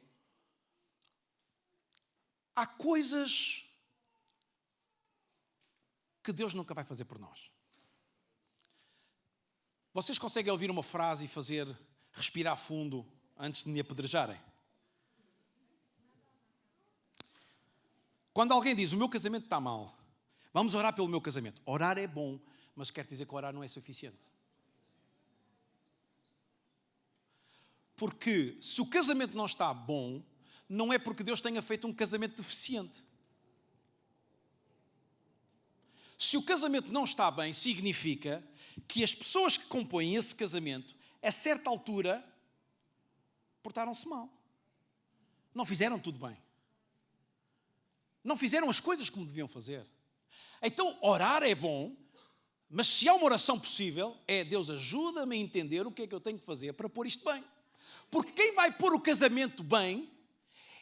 há coisas que Deus nunca vai fazer por nós. Vocês conseguem ouvir uma frase e respirar fundo antes de me apedrejarem? Quando alguém diz, o meu casamento está mal, vamos orar pelo meu casamento. Orar é bom, mas quer dizer que orar não é suficiente. Porque se o casamento não está bom, não é porque Deus tenha feito um casamento deficiente. Se o casamento não está bem, significa que as pessoas que compõem esse casamento, a certa altura, portaram-se mal. Não fizeram tudo bem. Não fizeram as coisas como deviam fazer. Então, orar é bom, mas se há uma oração possível, é Deus, ajuda-me a entender o que é que eu tenho que fazer para pôr isto bem. Porque quem vai pôr o casamento bem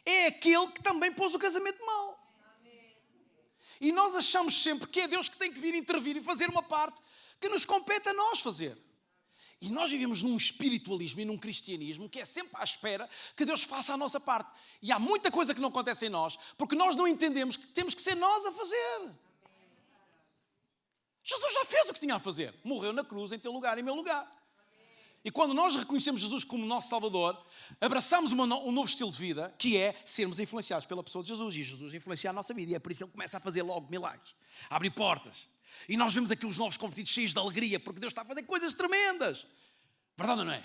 é aquele que também pôs o casamento mal. E nós achamos sempre que é Deus que tem que vir intervir e fazer uma parte que nos compete a nós fazer. E nós vivemos num espiritualismo e num cristianismo que é sempre à espera que Deus faça a nossa parte. E há muita coisa que não acontece em nós porque nós não entendemos que temos que ser nós a fazer. Jesus já fez o que tinha a fazer. Morreu na cruz em teu lugar e em meu lugar. E quando nós reconhecemos Jesus como nosso Salvador, abraçamos um novo estilo de vida, que é sermos influenciados pela pessoa de Jesus. E Jesus influencia a nossa vida. E é por isso que Ele começa a fazer logo milagres. A abrir portas. E nós vemos aqui os novos convertidos cheios de alegria, porque Deus está a fazer coisas tremendas. Verdade ou não é?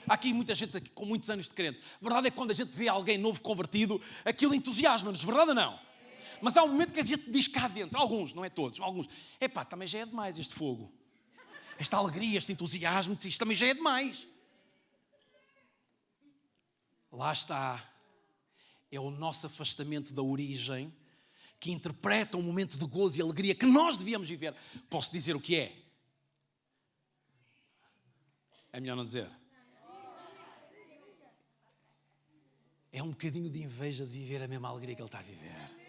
Há aqui muita gente aqui com muitos anos de crente. Verdade é que quando a gente vê alguém novo convertido, aquilo entusiasma-nos. Verdade ou não? Mas há um momento que a gente diz cá dentro, alguns, não é todos, alguns, epá, também já é demais este fogo. Esta alegria, este entusiasmo, isto também já é demais. Lá está. É o nosso afastamento da origem que interpreta um momento de gozo e alegria que nós devíamos viver. Posso dizer o que é? É melhor não dizer. É um bocadinho de inveja de viver a mesma alegria que ele está a viver.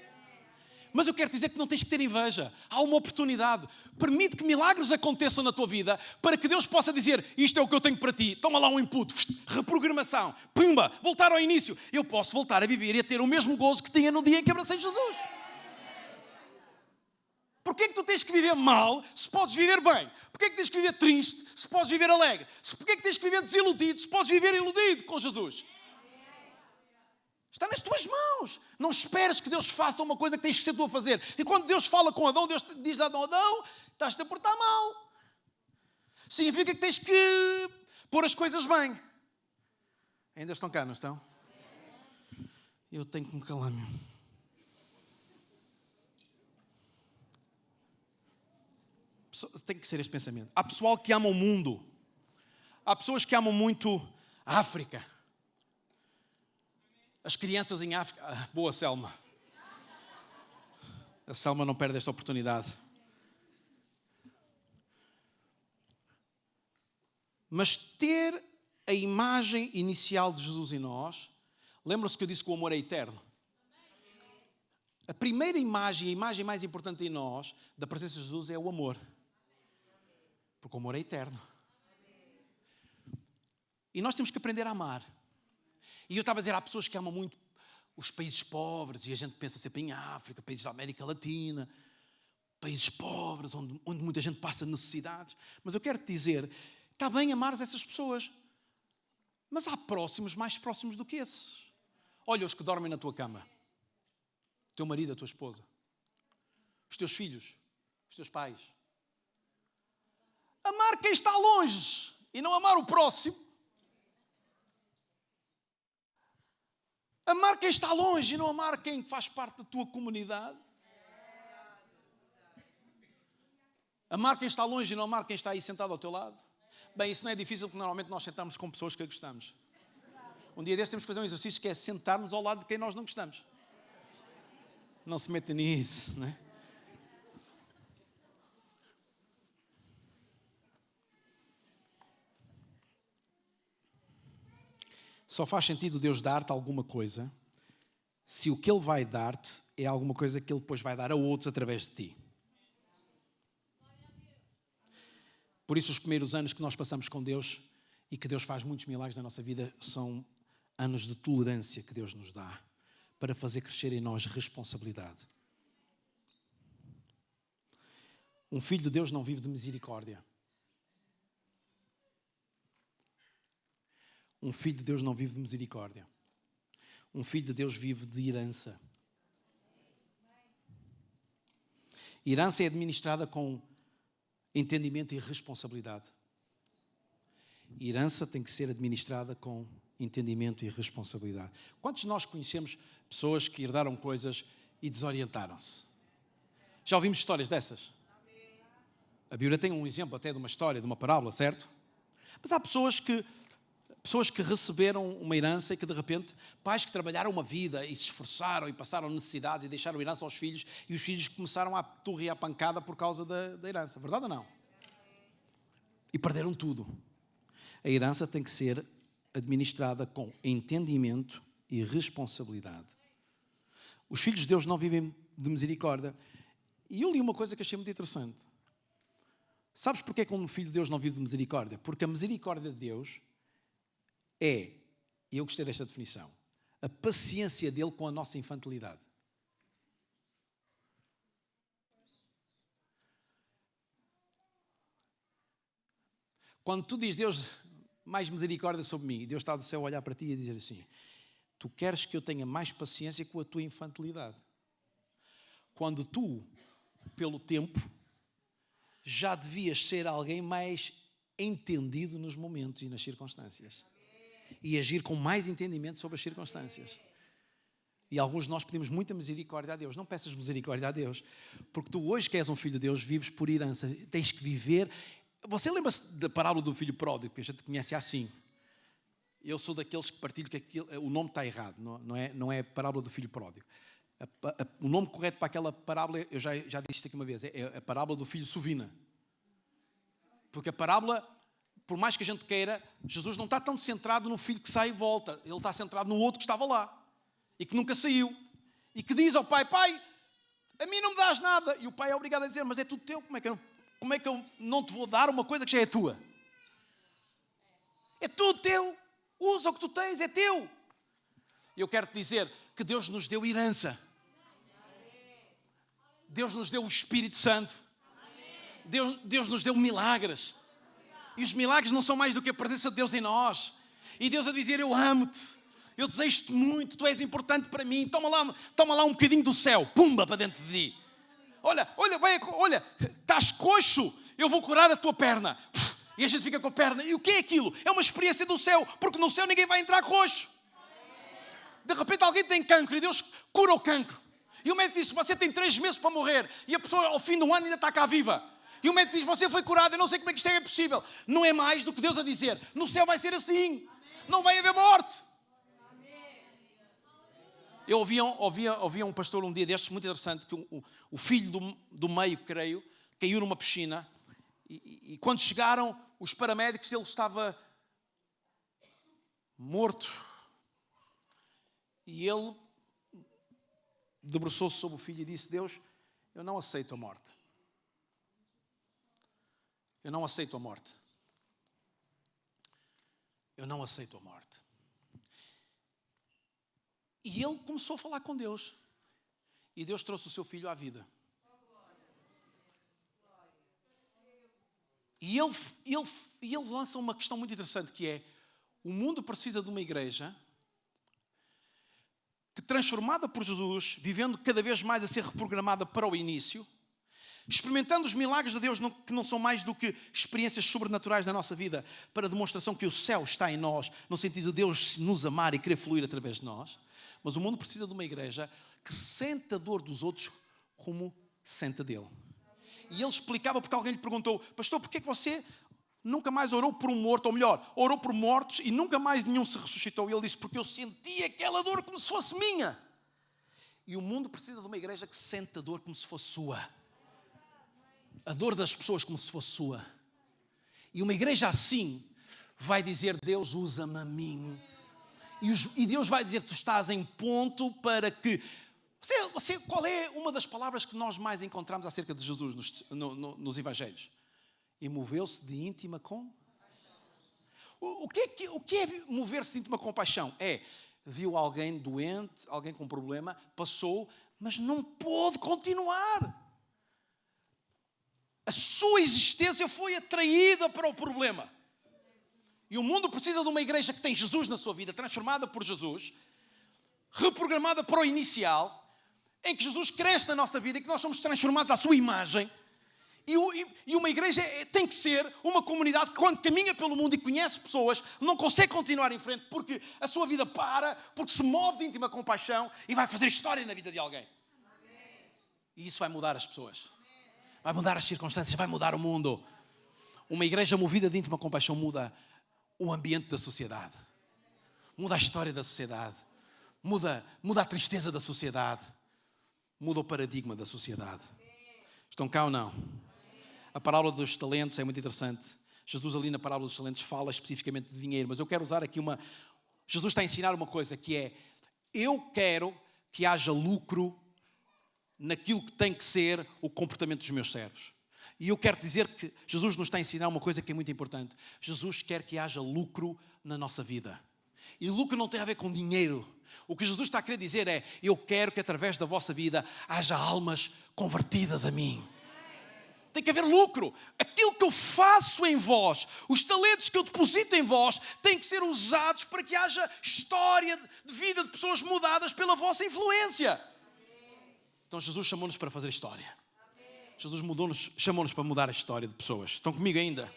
Mas eu quero dizer que não tens que ter inveja. Há uma oportunidade. Permite que milagres aconteçam na tua vida para que Deus possa dizer, isto é o que eu tenho para ti. Toma lá um input. Reprogramação. Pumba. Voltar ao início. Eu posso voltar a viver e a ter o mesmo gozo que tinha no dia em que abracei Jesus. Porquê é que tu tens que viver mal se podes viver bem? Porquê é que tens que viver triste se podes viver alegre? Porquê é que tens que viver desiludido se podes viver iludido com Jesus? Está nas tuas mãos. Não esperes que Deus faça uma coisa que tens que ser tu a fazer. E quando Deus fala com Adão, Deus diz a Adão, Adão, estás-te a portar mal. Significa que tens que pôr as coisas bem. Ainda estão cá, não estão? Eu tenho que me calar, meu. Tem que ser este pensamento. Há pessoal que ama o mundo. Há pessoas que amam muito a África. As crianças em África... boa, Selma. A Selma não perde esta oportunidade. Mas ter a imagem inicial de Jesus em nós... Lembram-se que eu disse que o amor é eterno? A primeira imagem, a imagem mais importante em nós, da presença de Jesus, é o amor. Porque o amor é eterno. E nós temos que aprender a amar. E eu estava a dizer, há pessoas que amam muito os países pobres, e a gente pensa sempre em África, países da América Latina, países pobres, onde muita gente passa necessidades. Mas eu quero te dizer, está bem amares essas pessoas, mas há próximos, mais próximos do que esses. Olha os que dormem na tua cama. O teu marido, a tua esposa. Os teus filhos, os teus pais. Amar quem está longe e não amar o próximo. Amar quem está longe e não amar quem faz parte da tua comunidade. Amar quem está longe e não amar quem está aí sentado ao teu lado. Bem, isso não é difícil porque normalmente nós sentamos com pessoas que gostamos. Um dia desses temos que fazer um exercício que é sentarmos ao lado de quem nós não gostamos. Não se meta nisso, não é? Só faz sentido Deus dar-te alguma coisa se o que Ele vai dar-te é alguma coisa que Ele depois vai dar a outros através de ti. Por isso os primeiros anos que nós passamos com Deus e que Deus faz muitos milagres na nossa vida são anos de tolerância que Deus nos dá para fazer crescer em nós responsabilidade. Um filho de Deus não vive de misericórdia. Um filho de Deus não vive de misericórdia. Um filho de Deus vive de herança. Herança é administrada com entendimento e responsabilidade. Herança tem que ser administrada com entendimento e responsabilidade. Quantos de nós conhecemos pessoas que herdaram coisas e desorientaram-se? Já ouvimos histórias dessas? A Bíblia tem um exemplo até de uma história, de uma parábola, certo? Mas há pessoas que receberam uma herança e que de repente, pais que trabalharam uma vida e se esforçaram e passaram necessidades e deixaram herança aos filhos, e os filhos começaram a turra e a pancada por causa da herança. Verdade ou não? E perderam tudo. A herança tem que ser administrada com entendimento e responsabilidade. Os filhos de Deus não vivem de misericórdia. E eu li uma coisa que achei muito interessante. Sabes porquê que um filho de Deus não vive de misericórdia? Porque a misericórdia de Deus é, e eu gostei desta definição, a paciência dele com a nossa infantilidade. Quando tu dizes, Deus, mais misericórdia sobre mim, e Deus está do céu a olhar para ti e a dizer assim, tu queres que eu tenha mais paciência com a tua infantilidade. Quando tu, pelo tempo, já devias ser alguém mais entendido nos momentos e nas circunstâncias. E agir com mais entendimento sobre as circunstâncias. E alguns de nós pedimos muita misericórdia a Deus. Não peças misericórdia a Deus. Porque tu hoje que és um filho de Deus, vives por herança. Tens que viver. Você lembra-se da parábola do filho pródigo, que a gente conhece assim? Eu sou daqueles que partilho que o nome está errado. Não é a parábola do filho pródigo. O nome correto para aquela parábola, eu já disse isto aqui uma vez, é a parábola do filho Sovina. Porque a parábola, por mais que a gente queira, Jesus não está tão centrado no filho que sai e volta. Ele está centrado no outro que estava lá. E que nunca saiu. E que diz ao pai, pai, a mim não me dás nada. E o pai é obrigado a dizer, mas é tudo teu. Como é que eu não te vou dar uma coisa que já é tua? É tudo teu. Usa o que tu tens, é teu. E eu quero te dizer que Deus nos deu herança. Deus nos deu o Espírito Santo. Deus nos deu milagres. E os milagres não são mais do que a presença de Deus em nós. E Deus a dizer, eu amo-te. Eu desejo-te muito. Tu és importante para mim. Toma lá um bocadinho do céu. Pumba para dentro de ti. Olha, estás coxo. Eu vou curar a tua perna. E a gente fica com a perna. E o que é aquilo? É uma experiência do céu. Porque no céu ninguém vai entrar coxo. De repente alguém tem cancro e Deus cura o cancro. E o médico diz, você tem 3 meses para morrer. E a pessoa ao fim do ano ainda está cá viva. E o médico diz, você foi curado, eu não sei como é que isto é possível. Não é mais do que Deus a dizer, no céu vai ser assim. Não vai haver morte. Eu ouvia um pastor um dia destes, muito interessante, que o filho do meio, creio, caiu numa piscina. E quando chegaram os paramédicos, ele estava morto. E ele debruçou-se sobre o filho e disse, Deus, eu não aceito a morte. Eu não aceito a morte. Eu não aceito a morte. E ele começou a falar com Deus. E Deus trouxe o seu filho à vida. E ele lança uma questão muito interessante, que é, o mundo precisa de uma igreja que, transformada por Jesus, vivendo cada vez mais a ser reprogramada para o início, experimentando os milagres de Deus, que não são mais do que experiências sobrenaturais na nossa vida, para a demonstração que o céu está em nós, no sentido de Deus nos amar e querer fluir através de nós. Mas o mundo precisa de uma igreja que sente a dor dos outros como sente a dele. E ele explicava, porque alguém lhe perguntou, pastor, porquê é que você nunca mais orou por um morto, ou melhor, orou por mortos e nunca mais nenhum se ressuscitou? E ele disse, porque eu senti aquela dor como se fosse minha. E o mundo precisa de uma igreja que sente a dor como se fosse sua. A dor das pessoas como se fosse sua. E uma igreja assim vai dizer, Deus usa-me a mim. E Deus vai dizer, tu estás em ponto para que... qual é uma das palavras que nós mais encontramos acerca de Jesus nos Evangelhos? E moveu-se de íntima compaixão. O que é mover-se de íntima compaixão? É viu alguém doente, alguém com problema, passou, mas não pôde continuar. A sua existência foi atraída para o problema. E o mundo precisa de uma igreja que tem Jesus na sua vida, transformada por Jesus, reprogramada para o inicial, em que Jesus cresce na nossa vida e que nós somos transformados à sua imagem. E uma igreja tem que ser uma comunidade que, quando caminha pelo mundo e conhece pessoas, não consegue continuar em frente porque a sua vida para, porque se move de íntima compaixão e vai fazer história na vida de alguém. E isso vai mudar as pessoas. Vai mudar as circunstâncias, vai mudar o mundo. Uma igreja movida de íntima compaixão muda o ambiente da sociedade. Muda a história da sociedade. Muda a tristeza da sociedade. Muda o paradigma da sociedade. Estão cá ou não? A parábola dos talentos é muito interessante. Jesus ali na parábola dos talentos fala especificamente de dinheiro, mas eu quero usar aqui Jesus está a ensinar uma coisa que é: eu quero que haja lucro naquilo que tem que ser o comportamento dos meus servos. E eu quero dizer que Jesus nos está a ensinar uma coisa que é muito importante. Jesus quer que haja lucro na nossa vida. E lucro não tem a ver com dinheiro. O que Jesus está a querer dizer é: eu quero que através da vossa vida haja almas convertidas a mim. Tem que haver lucro. Aquilo que eu faço em vós, os talentos que eu deposito em vós, têm que ser usados para que haja história de vida de pessoas mudadas pela vossa influência. Então Jesus chamou-nos para fazer história. Jesus chamou-nos para mudar a história de pessoas. Estão comigo ainda?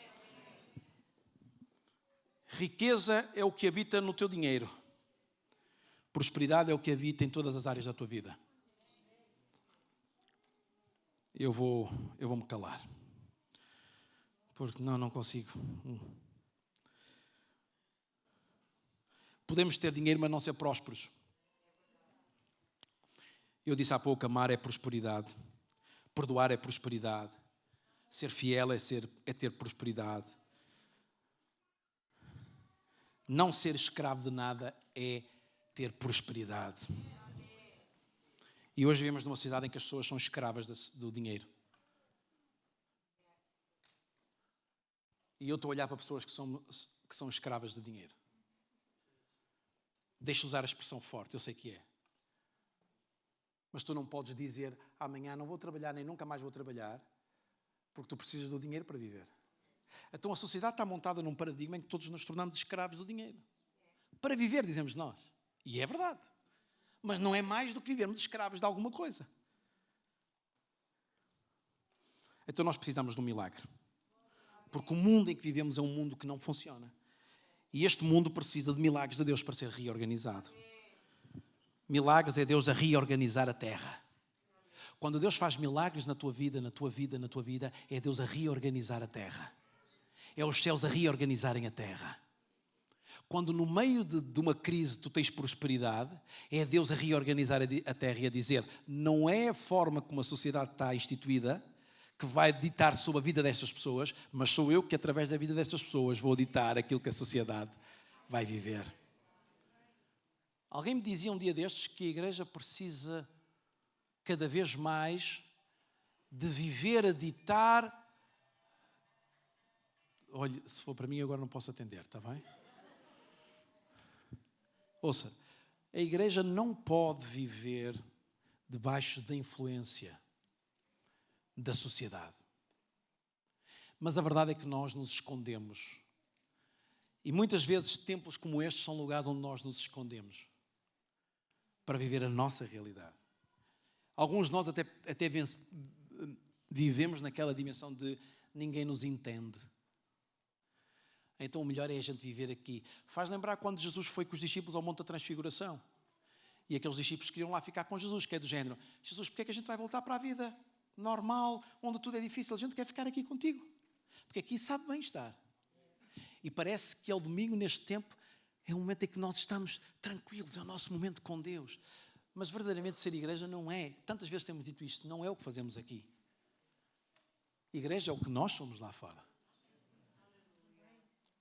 Riqueza é o que habita no teu dinheiro. Prosperidade é o que habita em todas as áreas da tua vida. Eu vou me calar. Porque não consigo. Podemos ter dinheiro, mas não ser prósperos. Eu disse há pouco, amar é prosperidade. Perdoar é prosperidade. Ser fiel é ter prosperidade. Não ser escravo de nada é ter prosperidade. E hoje vivemos numa sociedade em que as pessoas são escravas do dinheiro. E eu estou a olhar para pessoas que são escravas do dinheiro. Deixa usar a expressão forte, eu sei que é. Mas tu não podes dizer: amanhã não vou trabalhar, nem nunca mais vou trabalhar, porque tu precisas do dinheiro para viver. Então a sociedade está montada num paradigma em que todos nos tornamos escravos do dinheiro. Para viver, dizemos nós. E é verdade. Mas não é mais do que vivermos escravos de alguma coisa. Então nós precisamos de um milagre. Porque o mundo em que vivemos é um mundo que não funciona. E este mundo precisa de milagres de Deus para ser reorganizado. Milagres é Deus a reorganizar a terra. Quando Deus faz milagres na tua vida, é Deus a reorganizar a terra. É os céus a reorganizarem a terra. Quando no meio de uma crise tu tens prosperidade, é Deus a reorganizar a terra e a dizer: não é a forma como a sociedade está instituída que vai ditar sobre a vida destas pessoas, mas sou eu que, através da vida destas pessoas, vou ditar aquilo que a sociedade vai viver. Alguém me dizia um dia destes que a igreja precisa cada vez mais de viver a ditar. Olha, se for para mim agora não posso atender, está bem? Ouça, a igreja não pode viver debaixo da influência da sociedade. Mas a verdade é que nós nos escondemos. E muitas vezes templos como estes são lugares onde nós nos escondemos para viver a nossa realidade. Alguns de nós até vivemos naquela dimensão de ninguém nos entende. Então o melhor é a gente viver aqui. Faz lembrar quando Jesus foi com os discípulos ao Monte da Transfiguração. E aqueles discípulos queriam lá ficar com Jesus, que é do género: Jesus, porque é que a gente vai voltar para a vida normal, onde tudo é difícil? A gente quer ficar aqui contigo. Porque aqui sabe bem estar. E parece que ao domingo, neste tempo, é um momento em que nós estamos tranquilos, é o nosso momento com Deus. Mas verdadeiramente ser igreja não é. Tantas vezes temos dito isto, não é o que fazemos aqui. Igreja é o que nós somos lá fora.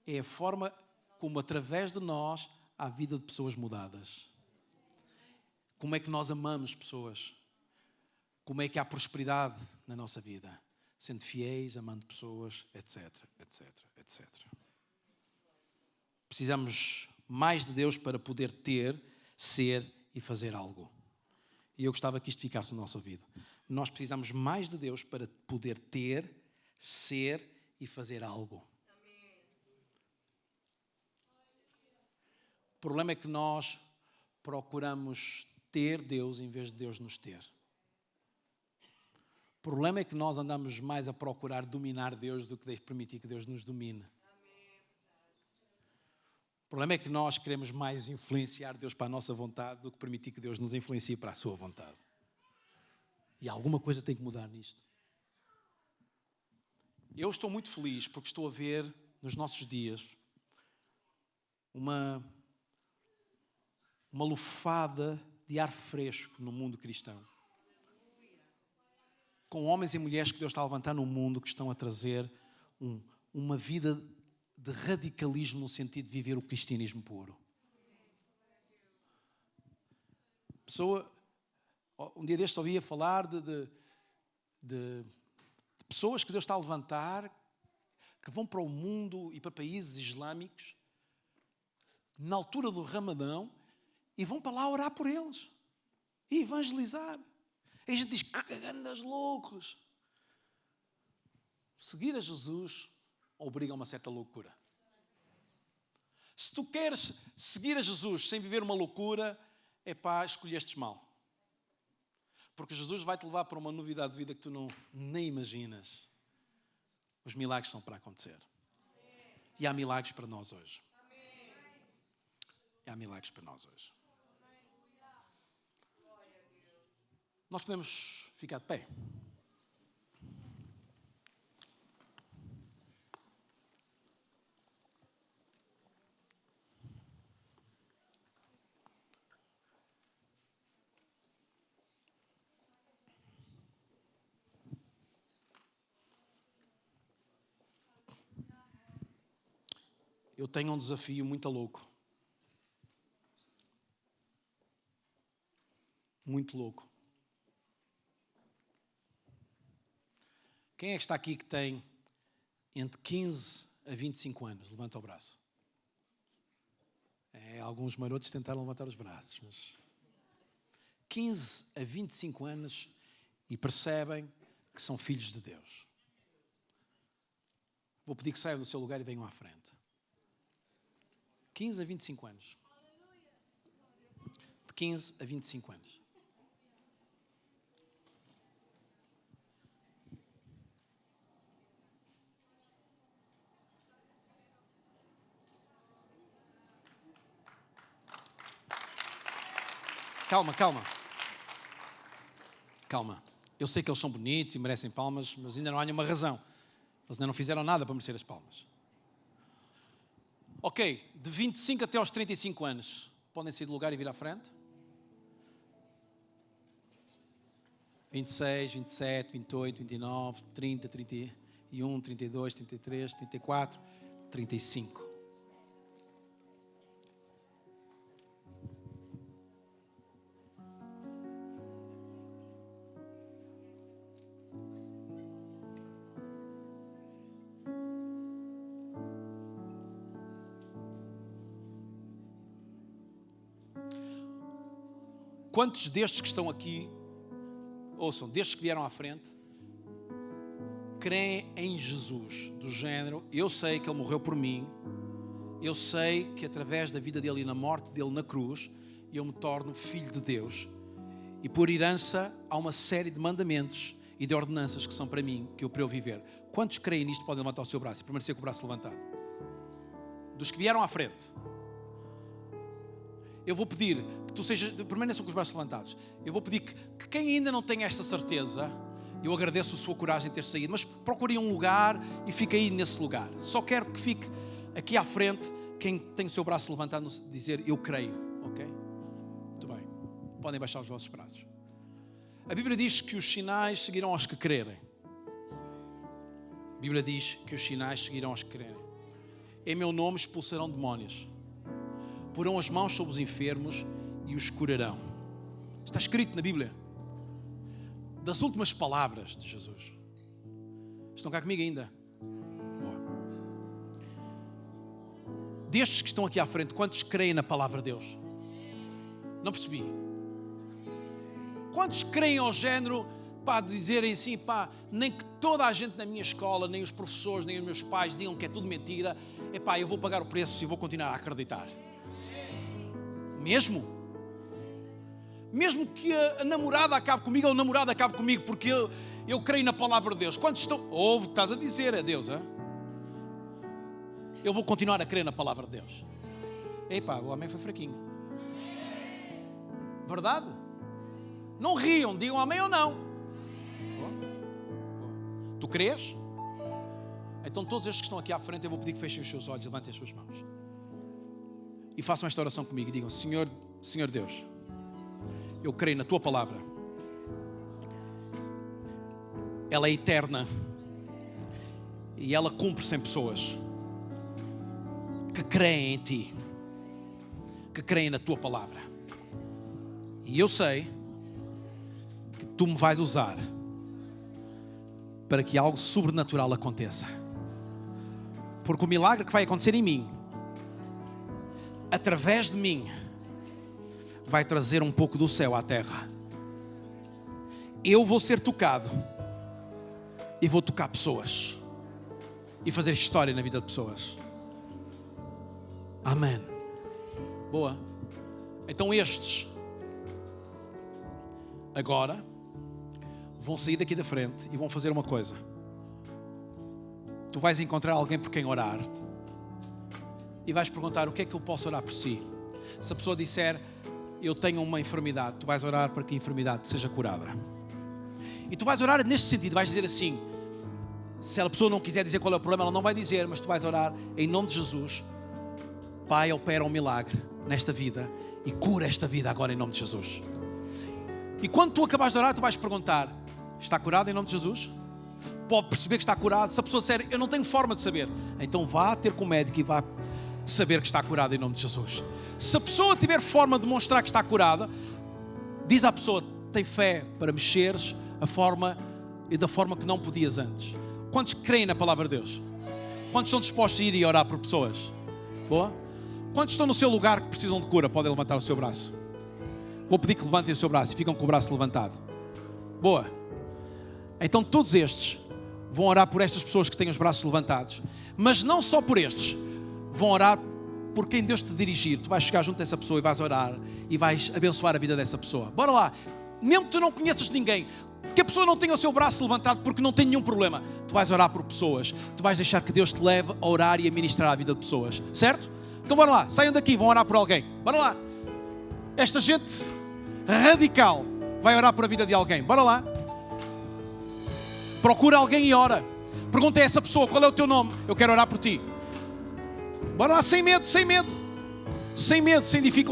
É a forma como, através de nós, há vida de pessoas mudadas. Como é que nós amamos pessoas? Como é que há prosperidade na nossa vida? Sendo fiéis, amando pessoas, etc, etc, etc. Precisamos mais de Deus para poder ter ser e fazer algo. E eu gostava que isto ficasse no nosso ouvido. Nós precisamos mais de Deus para poder ter, ser e fazer algo. O problema é que nós procuramos ter Deus em vez de Deus nos ter. O problema é que nós andamos mais a procurar dominar Deus do que permitir que Deus nos domine. O problema é que nós queremos mais influenciar Deus para a nossa vontade do que permitir que Deus nos influencie para a sua vontade. E alguma coisa tem que mudar nisto. Eu estou muito feliz porque estou a ver nos nossos dias uma lufada de ar fresco no mundo cristão. Com homens e mulheres que Deus está a levantar no mundo, que estão a trazer uma vida de radicalismo no sentido de viver o cristianismo puro. Um dia destes ouvia falar de pessoas que Deus está a levantar, que vão para o mundo e para países islâmicos, na altura do Ramadão, e vão para lá orar por eles e evangelizar. E a gente diz, cagandas loucos. Seguir a Jesus obriga a uma certa loucura. Se tu queres seguir a Jesus sem viver uma loucura, escolhestes mal. Porque Jesus vai-te levar para uma novidade de vida que tu nem imaginas. Os milagres são para acontecer. E há milagres para nós hoje. E há milagres para nós hoje. Nós podemos ficar de pé. Eu tenho um desafio muito louco. Muito louco. Quem é que está aqui que tem entre 15 a 25 anos? Levanta o braço. Alguns marotos tentaram levantar os braços. Mas 15 a 25 anos e percebem que são filhos de Deus. Vou pedir que saiam do seu lugar e venham à frente. 15 a 25 anos. De 15 a 25 anos. Calma. Eu sei que eles são bonitos e merecem palmas, mas ainda não há nenhuma razão. Eles ainda não fizeram nada para merecer as palmas. Ok, de 25 até aos 35 anos, podem sair do lugar e vir à frente? 26, 27, 28, 29, 30, 31, 32, 33, 34, 35. Quantos destes que estão aqui, ouçam, destes que vieram à frente, creem em Jesus, do género, eu sei que Ele morreu por mim, eu sei que através da vida dEle e na morte dEle na cruz, eu me torno filho de Deus, e por herança há uma série de mandamentos e de ordenanças que são para mim, que eu para eu viver. Quantos creem nisto podem levantar o seu braço e permanecer com o braço levantado? Dos que vieram à frente. Eu vou pedir que tu permaneçam com os braços levantados. Eu vou pedir que quem ainda não tem esta certeza, eu agradeço a sua coragem de ter saído, mas procure um lugar e fique aí nesse lugar. Só quero que fique aqui à frente quem tem o seu braço levantado dizer eu creio, ok? Muito bem. Podem baixar os vossos braços. A Bíblia diz que os sinais seguirão aos que crerem. A Bíblia diz que os sinais seguirão aos que crerem. Em meu nome expulsarão demónios. Porão as mãos sobre os enfermos e os curarão. Está escrito na Bíblia. Das últimas palavras de Jesus. Estão cá comigo ainda? Boa. Destes que estão aqui à frente, quantos creem na palavra de Deus? Não percebi. Quantos creem ao género, pá, dizerem assim, pá, nem que toda a gente na minha escola, nem os professores, nem os meus pais digam que é tudo mentira, epá, eu vou pagar o preço e vou continuar a acreditar. Mesmo que a namorada acabe comigo ou o namorado acabe comigo, porque eu creio na palavra de Deus. Quantos estão... Ouve o que estás a dizer, é Deus, hein? Eu vou continuar a crer na palavra de Deus. Epá, o homem foi fraquinho. Verdade? Não riam, digam amém ou não. Tu crês? Então todos estes que estão aqui à frente, eu vou pedir que fechem os seus olhos, levantem as suas mãos. E façam esta oração comigo e digam: Senhor Deus, eu creio na Tua palavra. Ela é eterna. E ela cumpre-se em pessoas que creem em Ti, que creem na Tua palavra. E eu sei que Tu me vais usar para que algo sobrenatural aconteça. Porque o milagre que vai acontecer em mim, através de mim, vai trazer um pouco do céu à terra. Eu vou ser tocado e vou tocar pessoas e fazer história na vida de pessoas. Amém. Boa. Então estes agora vão sair daqui da frente e vão fazer uma coisa. Tu vais encontrar alguém por quem orar e vais perguntar: o que é que eu posso orar por si? Se a pessoa disser: eu tenho uma enfermidade, tu vais orar para que a enfermidade seja curada. E tu vais orar neste sentido, vais dizer assim, se a pessoa não quiser dizer qual é o problema, ela não vai dizer, mas tu vais orar em nome de Jesus: Pai, opera um milagre nesta vida e cura esta vida agora em nome de Jesus. E quando tu acabares de orar, tu vais perguntar: está curado em nome de Jesus? Pode perceber que está curado? Se a pessoa disser: eu não tenho forma de saber, então vá ter com o médico e vá saber que está curado em nome de Jesus. Se a pessoa tiver forma de demonstrar que está curada, diz à pessoa: tem fé para mexeres a forma e da forma que não podias antes. Quantos creem na palavra de Deus? Quantos estão dispostos a ir e orar por pessoas? Boa? Quantos estão no seu lugar que precisam de cura? Podem levantar o seu braço. Vou pedir que levantem o seu braço e ficam com o braço levantado. Boa. Então todos estes vão orar por estas pessoas que têm os braços levantados. Mas não só por estes. Vão orar por quem Deus te dirigir. Tu vais chegar junto dessa pessoa e vais orar e vais abençoar a vida dessa pessoa. Bora lá. Mesmo que tu não conheças ninguém, que a pessoa não tenha o seu braço levantado porque não tem nenhum problema, tu vais orar por pessoas. Tu vais deixar que Deus te leve a orar e a ministrar a vida de pessoas. Certo? Então bora lá. Saiam daqui, vão orar por alguém. Bora lá. Esta gente radical vai orar por a vida de alguém. Bora lá. Procura alguém e ora. Pergunta a essa pessoa: qual é o teu nome? Eu quero orar por ti. Bora lá, sem medo, sem medo. Sem medo, sem dificuldade.